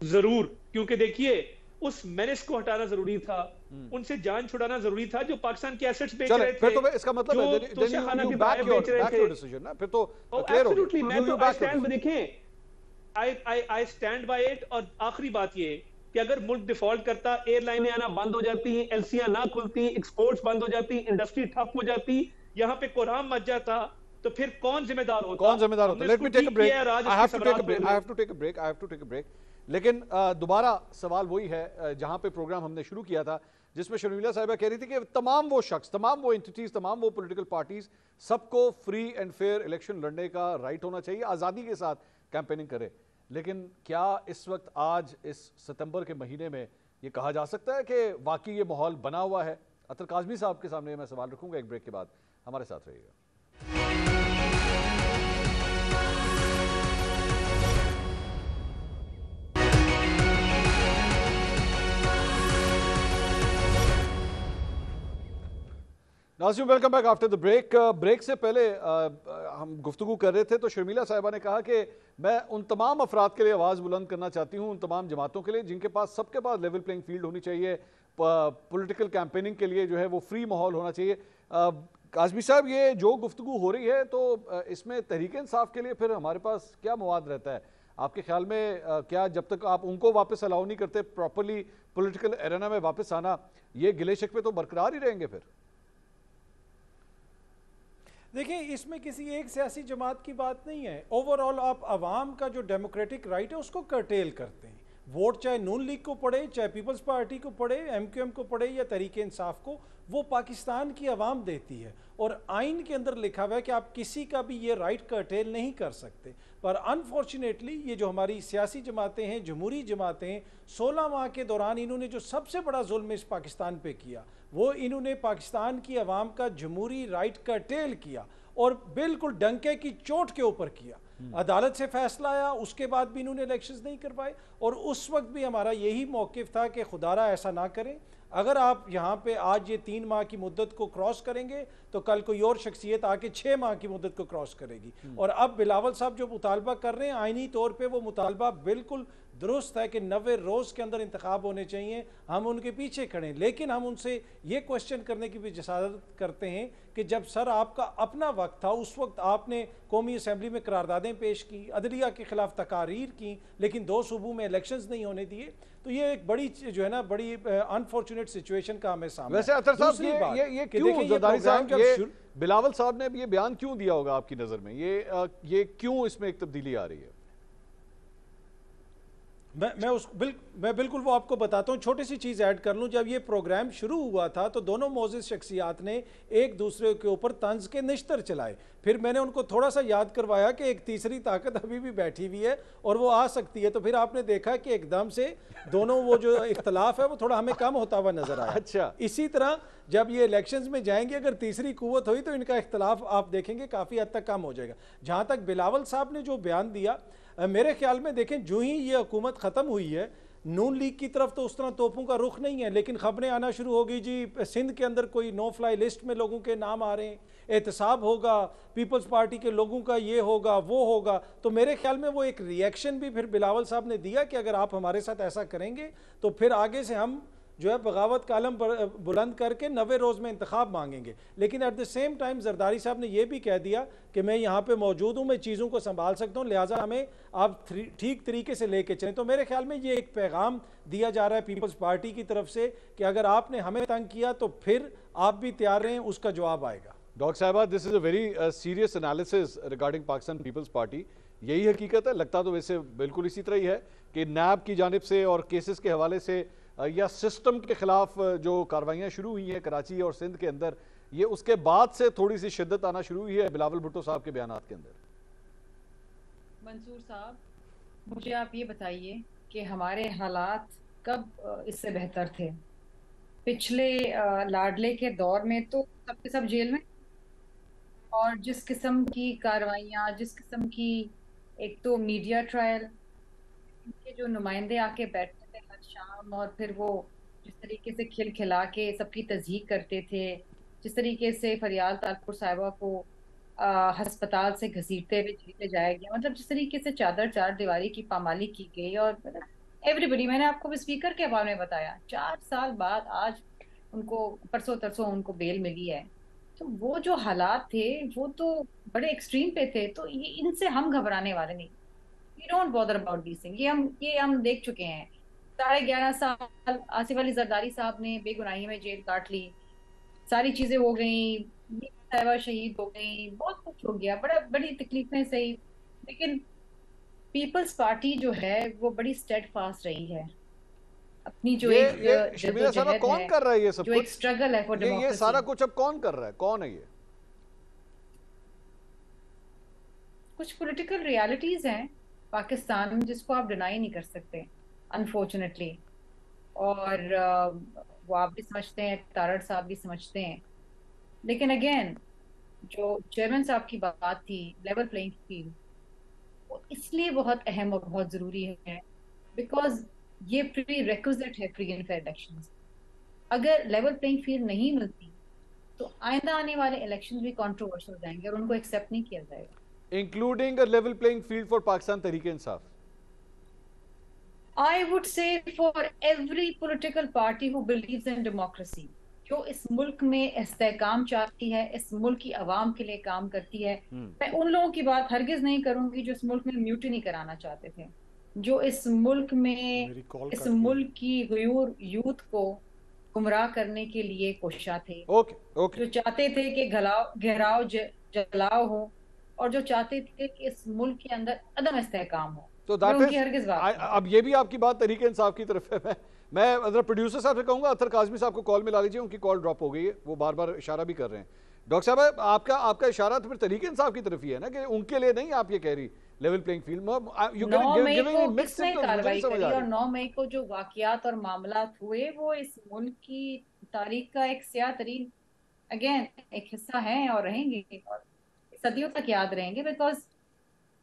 Speaker 4: जरूर, क्योंकि देखिए उस मैनेज को हटाना जरूरी था, उनसे जान छुड़ाना जरूरी था जो पाकिस्तान के एसेट्स बेच रहे थे।
Speaker 1: फिर तो इसका मतलब है you back your decision ना, फिर तो क्लियर हो गया।
Speaker 4: मैं तो आई स्टैंड देखें, आई स्टैंड बाय इट। और आखिरी बात ये कि अगर मुल्क डिफॉल्ट करता, एयरलाइनें आना बंद हो जाती, एलसीआं ना खुलती, एक्सपोर्ट्स बंद हो जाती, इंडस्ट्री ठप हो जाती, यहाँ पे कोराम मच जाता, तो फिर कौन जिम्मेदार होता?
Speaker 1: कौन जिम्मेदार होता? Let me take a break, I have to take a break. लेकिन दोबारा सवाल वही है जहां पे प्रोग्राम हमने शुरू किया था, जिसमें शर्मिला साहिबा कह रही थी कि तमाम वो शख्स, तमाम वो एंटिटीज, तमाम वो पॉलिटिकल पार्टीज, सबको फ्री एंड फेयर इलेक्शन लड़ने का राइट होना चाहिए, आज़ादी के साथ कैंपेनिंग करे। लेकिन क्या इस वक्त आज इस सितंबर के महीने में ये कहा जा सकता है कि वाकई ये माहौल बना हुआ है? अतर काज़मी साहब के सामने मैं सवाल रखूंगा एक ब्रेक के बाद, हमारे साथ रहिएगा। नाज़रीन, welcome back after the break. Break से पहले हम गुफ्तगू कर रहे थे तो शर्मिला साहिबा ने कहा कि मैं उन तमाम अफराद के लिए आवाज़ बुलंद करना चाहती हूँ, उन तमाम जमातों के लिए जिनके पास, सबके पास लेवल प्लेइंग फील्ड होनी चाहिए, पॉलिटिकल कैंपेनिंग के लिए जो है वो फ्री माहौल होना चाहिए। काज़मी साहब, ये जो गुफ्तगू हो रही है तो इसमें तहरीक इंसाफ के लिए फिर हमारे पास क्या मवाद रहता है आपके ख्याल में? क्या जब तक आप उनको वापस अलाउ नहीं करते प्रॉपरली पॉलिटिकल एरेना में वापस आना, ये गिले शिकवे तो बरकरार ही रहेंगे फिर?
Speaker 6: देखिए, इसमें किसी एक सियासी जमात की बात नहीं है। ओवरऑल आप आवाम का जो डेमोक्रेटिक राइट है उसको कर्टेल करते हैं। वोट चाहे नून लीग को पड़े, चाहे पीपल्स पार्टी को पड़े, MQM को पड़े या तहरीक इंसाफ को, वो पाकिस्तान की आवाम देती है और आइन के अंदर लिखा हुआ है कि आप किसी का भी ये राइट कर्टेल नहीं कर सकते। पर अनफॉर्चुनेटली ये जो हमारी सियासी जमातें हैं, जमहूरी जमातें हैं, 16 माह के दौरान इन्होंने जो सबसे बड़ा जुल्म इस पाकिस्तान पे किया, वो इन्होंने पाकिस्तान की आवाम का जमहूरी राइट कर्टेल किया और बिल्कुल डंके की चोट के ऊपर किया। अदालत से फैसला आया, उसके बाद भी इन्होंने इलेक्शंस नहीं करवाए और उस वक्त भी हमारा यही मौक़िफ़ था कि खुदारा ऐसा ना करें। अगर आप यहाँ पे आज ये 3 माह की मुद्दत को क्रॉस करेंगे तो कल कोई और शख्सियत आके 6 माह की मुद्दत को क्रॉस करेगी। और अब बिलावल साहब जो मुतालबा कर रहे हैं, आइनी तौर पे वो मुतालबा बिल्कुल दुरुस्त है कि 90 रोज़ के अंदर इंतखाब होने चाहिए, हम उनके पीछे खड़े हैं। लेकिन हम उनसे ये क्वेश्चन करने की भी जसारत करते हैं कि जब सर आपका अपना वक्त था, उस वक्त आपने कौमी असम्बली में करारदादें पेश की, अदलिया के खिलाफ तकारीर की, लेकिन 2 सूबों में इलेक्शंस नहीं होने दिए। तो ये एक बड़ी जो है ना, बड़ी अनफॉर्चुनेट सिचुएशन का हमें सामने।
Speaker 1: वैसे अतर साहब, ये क्यों जरदारी साहब, ये बिलावल साहब ने ये बयान क्यों दिया होगा आपकी नज़र में? ये क्यों इसमें एक तब्दीली आ रही है?
Speaker 6: मैं बिल्कुल वो आपको बताता हूँ। छोटी सी चीज़ ऐड कर लूँ, जब ये प्रोग्राम शुरू हुआ था तो दोनों मोअज़्ज़िज़ शख्सियात ने एक दूसरे के ऊपर तंज के निश्तर चलाए। फिर मैंने उनको थोड़ा सा याद करवाया कि एक तीसरी ताकत अभी भी बैठी हुई है और वो आ सकती है। तो फिर आपने देखा कि एकदम से दोनों वो जो इख्तलाफ है वो थोड़ा हमें कम होता हुआ नजर आया।
Speaker 1: अच्छा,
Speaker 6: इसी तरह जब ये इलेक्शंस में जाएंगे, अगर तीसरी कुव्वत हुई तो इनका इख्तलाफ आप देखेंगे काफ़ी हद तक कम हो जाएगा। जहाँ तक बिलावल साहब ने जो बयान दिया, मेरे ख्याल में देखें, जो ही ये हुकूमत ख़त्म हुई है, नून लीग की तरफ तो उस तरह तोपों का रुख नहीं है, लेकिन खबरें आना शुरू हो गई जी सिंध के अंदर कोई नो फ्लाई लिस्ट में लोगों के नाम आ रहे हैं, एहतसाब होगा, पीपल्स पार्टी के लोगों का ये होगा वो होगा। तो मेरे ख्याल में वो एक रिएक्शन भी फिर बिलावल साहब ने दिया कि अगर आप हमारे साथ ऐसा करेंगे तो फिर आगे से हम जो है बगावत का आलम बुलंद करके 90 रोज़ में इंतखाब मांगेंगे। लेकिन at the same time Zardari साहब ने यह भी कह दिया कि मैं यहाँ पे मौजूद हूँ, मैं चीज़ों को संभाल सकता हूँ, लिहाजा हमें आप ठीक तरीके से लेके चलें। तो मेरे ख्याल में ये एक पैगाम दिया जा रहा है पीपल्स पार्टी की तरफ से कि अगर आपने हमें तंग किया तो फिर आप भी तैयार रहें, उसका जवाब आएगा।
Speaker 1: डॉक्टर साहिबा, this is a very serious analysis regarding Pakistan Peoples Party. यही हकीकत है? लगता तो वैसे बिल्कुल इसी तरह ही है कि नैब की जानिब से और केसेस के हवाले से या सिस्टम के खिलाफ जो कार्रवाइयाँ शुरू हुई हैं कराची और सिंध के अंदर, ये उसके बाद से थोड़ी सी शिद्दत आना शुरू हुई है बिलावल भुट्टो साहब के बयानात के अंदर।
Speaker 9: मंसूर साहब, मुझे आप ये बताइए कि हमारे हालात कब इससे बेहतर थे? पिछले लाडले के दौर में तो सबके सब जेल में, और जिस किस्म की कार्रवाइयाँ, जिस किस्म की, एक तो मीडिया ट्रायल, इनके जो नुमाइंदे आके बैठते थे हर शाम, और फिर वो जिस तरीके से खिलखिला के सबकी तज़हीक करते थे, जिस तरीके से फरियाल तालपुर साहिबा को हस्पताल से घसीटते हुए जेल जाया गया, मतलब जिस तरीके से चादर चार दीवारी की पामाली की गई, और मतलब एवरीबडी, मैंने आपको भी स्पीकर के हवाले में बताया, 4 साल बाद आज उनको परसों तरसों उनको बेल मिली है। तो वो जो हालात थे वो तो बड़े एक्सट्रीम पे थे, तो ये इनसे हम घबराने वाले नहीं। We don't bother about this thing. ये हम देख चुके हैं। 11.5 साल आसिफ अली जरदारी साहब ने बेगुनाही में जेल काट ली, सारी चीजें हो गई, साहिबा शहीद हो गई, बहुत कुछ हो गया, बड़ी तकलीफें सही, लेकिन पीपल्स पार्टी जो है वो बड़ी स्टेडफास्ट रही है। अपनी जो एक
Speaker 1: जद्दोजहद कौन
Speaker 9: है,
Speaker 1: कर रहा है ये सब
Speaker 9: जो
Speaker 1: कुछ?
Speaker 9: एक स्ट्रगल है फॉर डेमोक्रेसी,
Speaker 1: ये सारा कुछ अब कौन कर रहा है? कौन है ये?
Speaker 9: कुछ पॉलिटिकल रियलिटीज हैं पाकिस्तान में जिसको आप डिनाई नहीं कर सकते, अनफॉर्चुनेटली। और वो आप भी समझते हैं, तारड़ साहब भी समझते हैं, लेकिन अगेन जो चेयरमैन साहब की बात थी, लेवल प्लेइंग फील्ड, वो इसलिए बहुत अहम और बहुत जरूरी है बिकॉज ये प्री रिक्विजिट है फ्री एंड फेयर इलेक्शंस। अगर लेवल प्लेइंग फील्ड नहीं मिलती तो आइंदा आने वाले इलेक्शंस भी कंट्रोवर्शियल जाएंगे और उनको एक्सेप्ट नहीं किया जाएगा।
Speaker 1: Including a level playing field for Pakistan Tehreek Insaf?
Speaker 9: I would say for every political party who believes in democracy, जो इस मुल्क में इस्तेहकाम चाहती है, इस मुल्क की आवाम के लिए काम करती है। मैं उन लोगों की बात हरगिज नहीं करूंगी जो इस मुल्क में म्यूटिनी कराना चाहते थे, जो इस मुल्क में इस मुल्क की गयूर यूथ को गुमराह करने के लिए कोशिश थे, जो चाहते थे कि घेराव जलाओ हो, और जो चाहते थे कि इस मुल्क के अंदर अदम इस्तेहकाम हो।
Speaker 1: तो अब ये भी आपकी बात तहरीक इंसाफ की तरफ है। मैं प्रोड्यूसर साहब से कहूंगा अतर काज़मी साहब को कॉल मिला लीजिए, उनकी कॉल ड्रॉप हो गई है, वो बार बार इशारा भी कर रहे हैं। डॉक्टर साहब, आपका इशारा तो फिर तहरीक इंसाफ की तरफ ही है ना, कि उनके लिए नहीं आप ये कह रही लेवल प्लेइंग फील्ड।
Speaker 9: 9 मई को जो वाकयात और मामलात हुए वो इस मुल्क की तारीख का एक स्याह तरीन अगेन एक हिस्सा है और रहेंगे और सदियों तक याद रहेंगे। बिकॉज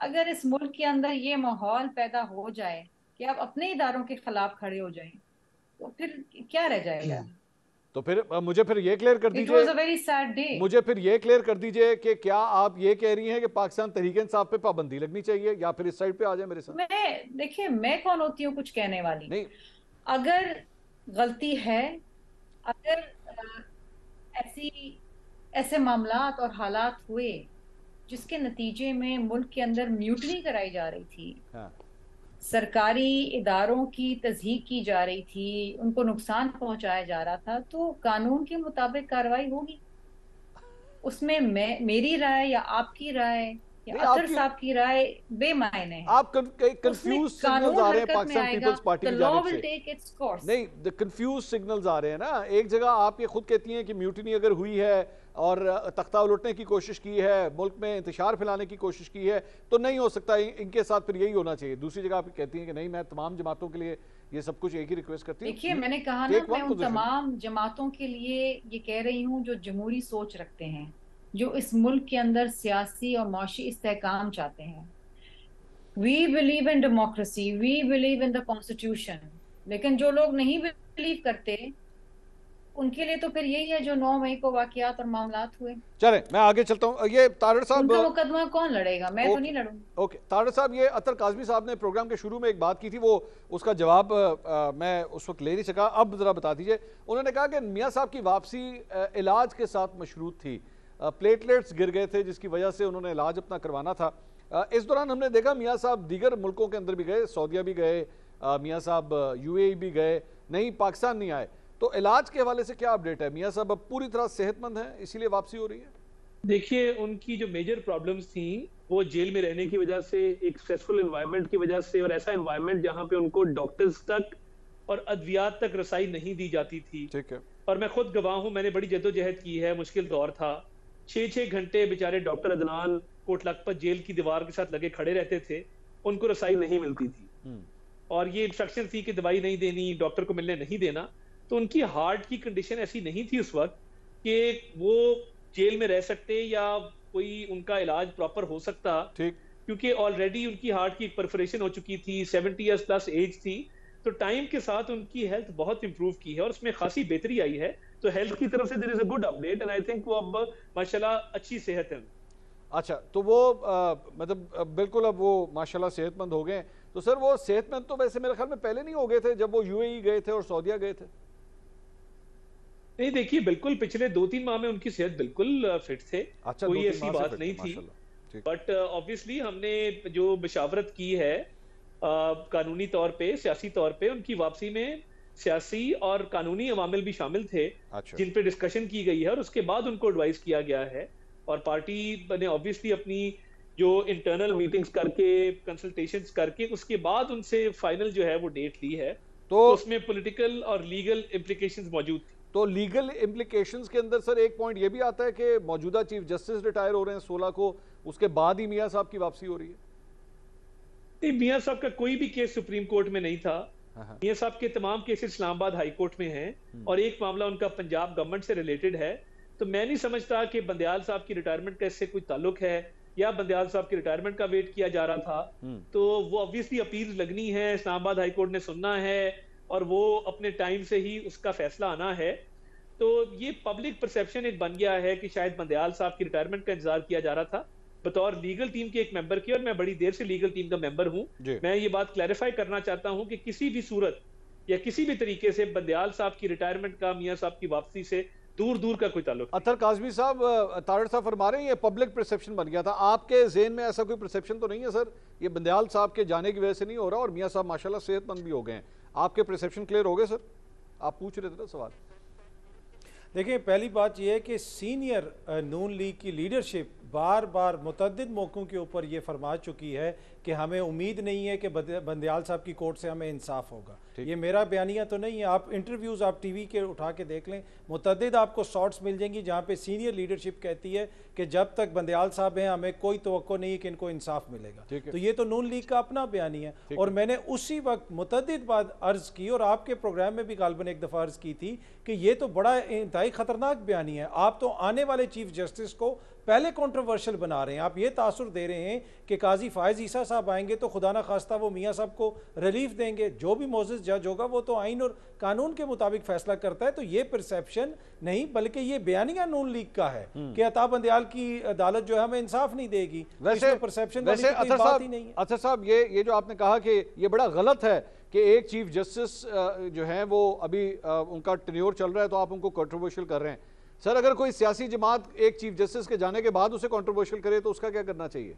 Speaker 9: अगर इस मुल्क के अंदर ये माहौल पैदा हो जाए कि आप अपने इदारों के खिलाफ खड़े हो जाएं, तो फिर क्या रह जाएगा?
Speaker 1: तो फिर मुझे फिर ये क्लियर कर दीजिए, मुझे फिर ये क्लियर कर दीजिए कि क्या आप ये कह रही हैं कि पाकिस्तान तहरीक इंसाफ पे पाबंदी लगनी चाहिए, या फिर इस साइड पे आ जाए मेरे साथ?
Speaker 9: देखिए, मैं कौन होती हूँ कुछ कहने वाली? नहीं, अगर गलती है, अगर ऐसे मामलात और हालात हुए जिसके नतीजे में मुल्क के अंदर म्यूटनी कराई जा रही थी, सरकारी इदारों की तज़हीक की जा रही थी, उनको नुकसान पहुंचाया जा रहा था, तो कानून के मुताबिक कार्रवाई होगी। उसमें मेरी राय या आपकी राय या अतर साहब की राय बेमायने है।
Speaker 1: आप कंफ्यूज सिग्नल्स आ रहे हैं पाकिस्तान पीपल्स पार्टी की जानिब से। नहीं, द कंफ्यूज सिग्नल्स आ रहे हैं ना। एक जगह आप ये खुद कहती हैं कि म्यूटिनी अगर हुई है और तख्ता उलटने की कोशिश की है, मुल्क में इंतशार फैलाने की कोशिश की है, तो नहीं हो सकता, इनके साथ फिर यही होना चाहिए। दूसरी जगह आप कहती हैं कि नहीं, मैं तमाम जमातों के लिए ये सब कुछ एक ही रिक्वेस्ट करती हूँ।
Speaker 9: देखिए, मैंने कहा ना, मैं उन तमाम जमातों के लिए ये कह रही हूँ जो जमहूरी सोच रखते हैं, जो इस मुल्क के अंदर सियासी और माशी इस्तेहकाम चाहते हैं। We believe in democracy, we believe in the constitution, लेकिन जो लोग नहीं बिलीव करते उनके लिए तो फिर यही है जो 9 मई को वाकयात और मामलात हुए।
Speaker 1: चलें, मैं आगे चलता हूँ। ये तारड़ साहब,
Speaker 9: उनका मुकदमा कौन लड़ेगा? मैं तो नहीं लड़ूंगी।
Speaker 1: ओके, तारड़ साहब, ये अतर काज़मी साहब ने प्रोग्राम के शुरू में एक बात की थी, वो उसका जवाब मैं उस वक्त ले नहीं सका, अब जरा बता दीजिए। उन्होंने कहा कि मियाँ साहब की वापसी इलाज के साथ मशरूत थी, प्लेटलेट्स गिर गए थे जिसकी वजह से उन्होंने इलाज अपना करवाना था। इस दौरान हमने देखा मियाँ साहब दीगर मुल्कों के अंदर भी गए, सऊदीया भी गए, मियाँ साहब UAE भी गए, नहीं पाकिस्तान नहीं आए। तो इलाज के हवाले से क्या अपडेट है? मियाँ साहब अब पूरी तरह सेहतमंद हैं, इसीलिए वापसी हो रही है?
Speaker 4: देखिए, उनकी जो मेजर प्रॉब्लम्स थी वो जेल में रहने की वजह से, एक स्ट्रेसफुल एनवायरनमेंट की वजह से, और ऐसा एनवायरनमेंट जहाँ पे उनको डॉक्टर्स तक और अद्वियात तक रसाई नहीं दी जाती थी।
Speaker 1: ठीक है।
Speaker 4: और मैं खुद गवाह हूँ, मैंने बड़ी जद्दोजहद की है, मुश्किल दौर था, 6-6 घंटे बेचारे डॉक्टर अदनान कोट लखपत जेल की दीवार के साथ लगे खड़े रहते थे, उनको रसाई नहीं मिलती थी और ये इंस्ट्रक्शन थी कि दवाई नहीं देनी, डॉक्टर को मिलने नहीं देना। तो उनकी हार्ट की कंडीशन ऐसी नहीं थी उस वक्त कि वो जेल में रह सकते या कोई उनका इलाज प्रॉपर हो सकता, क्योंकि ऑलरेडी उनकी हार्ट की परफोरेशन हो चुकी थी, 70 ईयर्स प्लस एज थी। तो टाइम के साथ उनकी हेल्थ बहुत इंप्रूव की है और उसमें खासी बेहतरी आई है। तो हेल्थ की तरफ से there is a good update and I think वो अब माशाल्लाह अच्छी सेहत है।
Speaker 1: अच्छा, तो वो मतलब बिल्कुल अब वो माशाल्लाह सेहतमंद हो गए। तो सर वो सेहतमंद तो वैसे मेरे ख्याल में पहले नहीं हो गए थे जब वो यूएई गए थे और सऊदीया गए थे?
Speaker 4: नहीं, देखिए बिल्कुल पिछले 2-3 माह में उनकी सेहत बिल्कुल फिट थे।
Speaker 1: अच्छा,
Speaker 4: कोई ऐसी बात नहीं थी। बट ऑब्वियसली हमने जो मशावरत की है कानूनी तौर पे, सियासी तौर पे, उनकी वापसी में सियासी और कानूनी अवामिल भी शामिल थे।
Speaker 1: अच्छा।
Speaker 4: जिन पे डिस्कशन की गई है और उसके बाद उनको एडवाइस किया गया है और पार्टी ने ऑब्वियसली अपनी जो इंटरनल मीटिंग्स करके, कंसल्टेशंस करके, उसके बाद उनसे फाइनल जो है वो डेट ली है। तो उसमें पॉलिटिकल और लीगल इम्प्लीकेशंस मौजूद थी।
Speaker 1: तो लीगल इम्प्लीकेशंस के अंदर सर एक पॉइंट ये भी आता है कि मौजूदा चीफ जस्टिस रिटायर हो रहे हैं 16 को, उसके बाद ही मियां साहब की वापसी हो रही है।
Speaker 4: नहीं, मियां साहब का कोई भी केस सुप्रीम कोर्ट में नहीं था। मियां साहब के तमाम केसेस इस्लामाबाद हाई कोर्ट में हैं और एक मामला उनका पंजाब गवर्नमेंट से रिलेटेड है। तो मैं नहीं समझता कि बंदयाल साहब की रिटायरमेंट का इससे कोई ताल्लुक है या बंदयाल साहब की रिटायरमेंट का वेट किया जा रहा था। तो वो ऑब्वियसली अपील लगनी है, इस्लामाबाद हाई कोर्ट ने सुनना है और वो अपने टाइम से ही उसका फैसला आना है। तो ये पब्लिक परसेप्शन एक बन गया है कि शायद बंदयाल साहब की रिटायरमेंट का इंतजार किया जा रहा था बतौर लीगल टीम के एक मेंबर की, और मैं बड़ी देर से लीगल टीम का मेंबर हूं। मैं ये बात क्लैरिफाई करना चाहता हूं कि किसी भी सूरत या किसी भी तरीके से बंदयाल साहब की रिटायरमेंट का मियां साहब की वापसी से दूर दूर का कोई ताल्लुक।
Speaker 1: अतर काज़मी साहब, तारड़ साहब फरमा रहे हैं ये पब्लिक परसेप्शन बन गया था। आपके ज़हन में ऐसा कोई परसेप्शन तो नहीं है सर? ये बंदयाल साहब के जाने की वजह से नहीं हो रहा और मियां साहब माशाल्लाह सेहतमंद भी हो गए हैं। आपके परसेप्शन क्लियर हो गए सर? आप पूछ रहे थे ना सवाल।
Speaker 6: देखिए, पहली बात यह है कि सीनियर नून लीग की लीडरशिप बार बार मुतअद्दिद मौक़ों के ऊपर ये फरमा चुकी है कि हमें उम्मीद नहीं है कि बंदयाल साहब की कोर्ट से हमें इंसाफ होगा। ये मेरा बयानिया तो नहीं है, आप इंटरव्यूज़ आप टीवी के उठा के देख लें, मुतअद्दिद आपको शॉर्ट्स मिल जाएंगी जहाँ पे सीनियर लीडरशिप कहती है कि जब तक बंदयाल साहब हैं हमें कोई तवक्को नहीं है कि इनको इंसाफ मिलेगा। तो ये तो नून लीग का अपना बयानिया है। और मैंने उसी वक्त मुतअद्दिद बात अर्ज़ की और आपके प्रोग्राम में भी गालबन एक दफ़ा अर्ज़ की थी कि ये तो बड़ा इंतहाई ख़तरनाक बयानिया है। आप तो आने वाले चीफ जस्टिस को पहले कंट्रोवर्शियल बना रहे हैं। आप ये तासुर दे रहे हैं कि काजी फायज ईसा साहब आएंगे तो खुदा ना खास्ता वो मियां साहब को रिलीफ देंगे। जो भी मोजिज़ जज होगा वो तो आइन और कानून के मुताबिक फैसला करता है। तो ये परसेप्शन नहीं बल्कि ये बयानिया नून लीग का है कि अता बंदयाल की अदालत जो है हमें इंसाफ नहीं देगी।
Speaker 1: वैसे
Speaker 6: परसेप्शन
Speaker 1: वैसे बात ही नहीं है। अच्छा साहब, ये जो आपने कहा कि ये बड़ा गलत है कि एक चीफ जस्टिस जो है वो अभी उनका टेन्योर चल रहा है तो आप उनको कंट्रोवर्शियल कर रहे हैं। सर, अगर कोई सियासी जमात एक चीफ जस्टिस के जाने के बाद उसे कंट्रोवर्शियल करे तो उसका क्या करना चाहिए?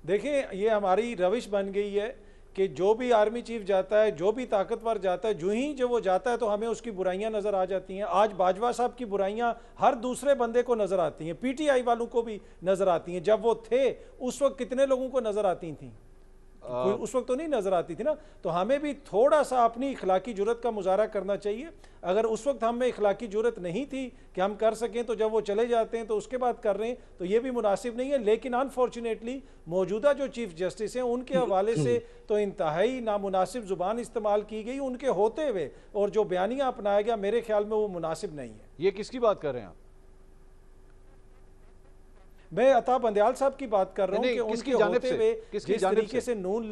Speaker 6: देखिए, ये हमारी रविश बन गई है कि जो भी आर्मी चीफ जाता है, जो भी ताकतवर जाता है, जो ही जब वो जाता है तो हमें उसकी बुराइयां नज़र आ जाती हैं। आज बाजवा साहब की बुराइयां हर दूसरे बंदे को नज़र आती हैं, पीटीआई वालों को भी नज़र आती हैं। जब वो थे उस वक्त कितने लोगों को नज़र आती थी? उस वक्त तो नहीं नजर आती थी ना। तो हमें भी थोड़ा सा अपनी इखलाकी जुर्रत का मुजाहरा करना चाहिए। अगर उस वक्त हमें इखलाकी जुर्रत नहीं थी कि हम कर सकें तो जब वो चले जाते हैं तो उसके बाद कर रहे हैं तो ये भी मुनासिब नहीं है। लेकिन अनफॉर्चुनेटली मौजूदा जो चीफ जस्टिस हैं उनके हवाले से तो इंतहाई नामुनासिब जुबान इस्तेमाल की गई उनके होते हुए, और जो बयानिया अपनाया गया मेरे ख्याल में वो मुनासिब नहीं है।
Speaker 1: ये किसकी बात कर रहे हैं आप?
Speaker 6: मैं अता बंदयाल साहब की बात कर रहा हूं कि उनके होते हुए जिस तरीके से नून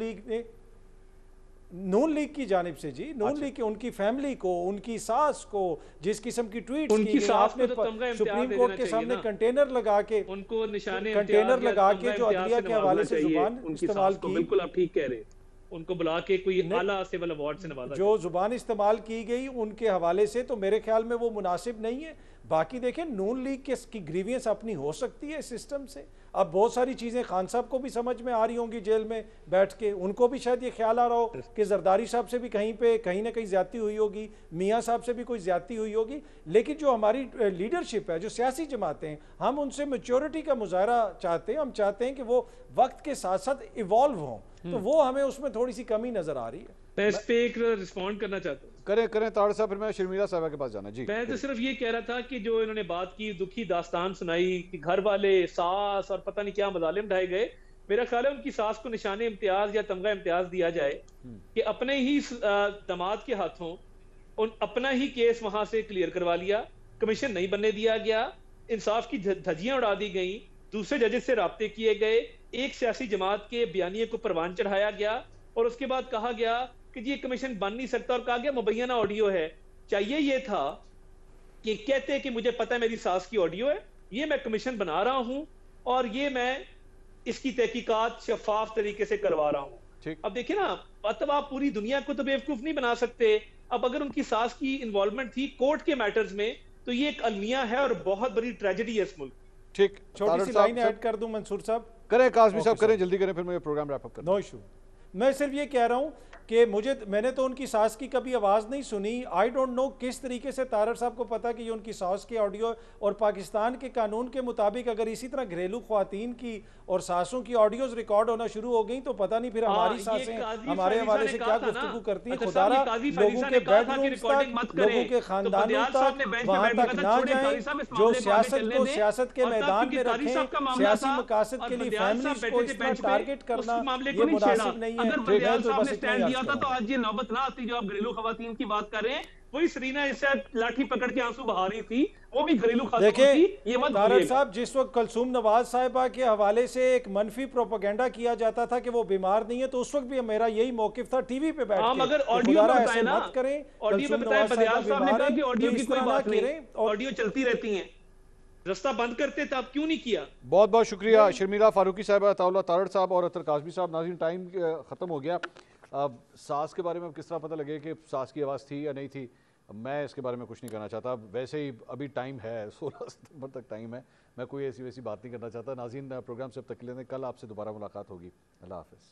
Speaker 6: लीग की जानिब से जी, नून लीग की उनकी फैमिली को, उनकी सास को जिस किस्म की ट्वीट
Speaker 4: की आपने
Speaker 6: सुप्रीम कोर्ट के सामने कंटेनर लगा के
Speaker 4: उनको निशाने
Speaker 6: कंटेनर लगा के जो अदलिया के हवाले से जुबान इस्तेमाल की,
Speaker 4: बिल्कुल आप ठीक कह रहे हैं, उनको बुला के कोई आला सिविल अवार्ड से नवाजा,
Speaker 6: जो जुबान इस्तेमाल की गई उनके हवाले से तो मेरे ख्याल में वो मुनासिब नहीं है। बाकी देखें, नून लीग की ग्रीवियंस अपनी हो सकती है सिस्टम से। अब बहुत सारी चीज़ें खान साहब को भी समझ में आ रही होंगी जेल में बैठ के, उनको भी शायद ये ख्याल आ रहा हो कि जरदारी साहब से भी कहीं ना कहीं ज्यादती हुई होगी, मियाँ साहब से भी कोई ज्यादती हुई होगी। लेकिन जो हमारी लीडरशिप है, जो सियासी जमातें हैं, हम उनसे मैच्योरिटी का मुजाहरा चाहते हैं। हम चाहते हैं कि वो वक्त के साथ साथ इवॉल्व हों, तो वो हमें उसमें थोड़ी सी कमी नज़र आ रही है।
Speaker 4: मैं इस पे एक रिस्पॉन्ड करना चाहता हूँ।
Speaker 1: करें ताड़ साहब, फिर मैं शर्मिला साहबा के पास जाना। जी,
Speaker 4: मैं तो सिर्फ ये कह रहा था कि जो इन्होंने बात की, दुखी दास्तान सुनाई कि घर वाले, सास और पता नहीं क्या मजालिम ढाए गए, मेरा ख्याल है उनकी सास को निशाने इम्तियाज या तमगा इम्तियाज दिया जाए कि अपने ही दामाद के हाथों अपना ही केस वहां से क्लियर करवा लिया, कमीशन नहीं बनने दिया गया, इंसाफ की धज्जियां उड़ा दी गई, दूसरे जजेस से राब्ते किए गए, एक सियासी जमात के बयानिए को परवान चढ़ाया गया और उसके बाद कहा गया कि जी ये कमीशन बन नहीं सकता और कहा गया मुबैना ऑडियो है। चाहिए ये था कि कहते कि मुझे पता है मेरी सास की ऑडियो है, ये मैं कमीशन बना रहा हूं और ये मैं इसकी तहकीकात शफाफ तरीके से करवा रहा हूं। अब देखिए ना, मतलब आप पूरी दुनिया को तो बेवकूफ नहीं बना सकते। अब अगर उनकी सास की इन्वॉल्वमेंट थी कोर्ट के मैटर्स में तो ये एक अलमिया है और बहुत बड़ी ट्रेजेडी है इस मुल्क।
Speaker 6: ठीक, छोटी सी लाइन ऐड कर दूं मंसूर साहब?
Speaker 1: करें काज़मी साहब, करें, जल्दी करें, फिर मुझे प्रोग्राम रैप अप करना।
Speaker 6: No issue. मैं सिर्फ ये कह रहा हूं कि मैंने तो उनकी सास की कभी आवाज़ नहीं सुनी। आई डोंट नो किस तरीके से तारड़ साहब को पता कि ये उनकी सास की ऑडियो, और पाकिस्तान के कानून के मुताबिक अगर इसी तरह घरेलू ख्वातीन की और सासों की ऑडियोज रिकॉर्ड होना शुरू हो गई तो पता नहीं फिर हमारी सासें हमारे हवाले से क्या गुफ्तगू करती हैं। खुदारा लोगों के बेडरूम्स तक, लोगों के खानदानों तक, वहां तक ना जाएं। जो सियासत को सियासत के मैदान में रखें, सियासी मकासद के लिए फैमिलीज को इस तरह टारगेट करना ये मुनासिब नहीं है।
Speaker 4: स्टैंड दिया था तो आज ये नौबत ना आती जो आप घरेलू खवातीन की बात कर रहे हैं। वही सरीना इससे लाठी पकड़ के आंसू बहा रही थी, वो भी घरेलू खातून थी। ये मत
Speaker 6: तारड़ साहब, जिस वक्त कलसूम नवाज साहिबा के हवाले से एक मनफी प्रोपेगेंडा किया जाता था कि वो बीमार नहीं है, तो उस वक्त भी मेरा यही मौकिफ था टीवी पे बैठ के।
Speaker 4: मगर ऑडियो में
Speaker 6: ऐसे मत करें।
Speaker 4: ऑडियो में बताया बदियाल साहब ने कहा कि ऑडियो की कोई बात नहीं, ऑडियो चलती रहती है, रास्ता बंद करते थे, आप क्यों नहीं किया?
Speaker 1: बहुत बहुत शुक्रिया शर्मिला फारूकी साहबा, अताउल्लाह तारड़ साहब और अतर काज़मी साहब। नाज़रीन, टाइम खत्म हो गया। अब सास के बारे में किस तरह पता लगे कि सास की आवाज़ थी या नहीं थी, मैं इसके बारे में कुछ नहीं करना चाहता। वैसे ही अभी टाइम है, 16 सितंबर तक टाइम है, मैं कोई ऐसी वैसी बात नहीं करना चाहता। नाज़रीन, प्रोग्राम से अब तक के लिए कल आपसे दोबारा मुलाकात होगी। अल्लाह हाफ़िज़।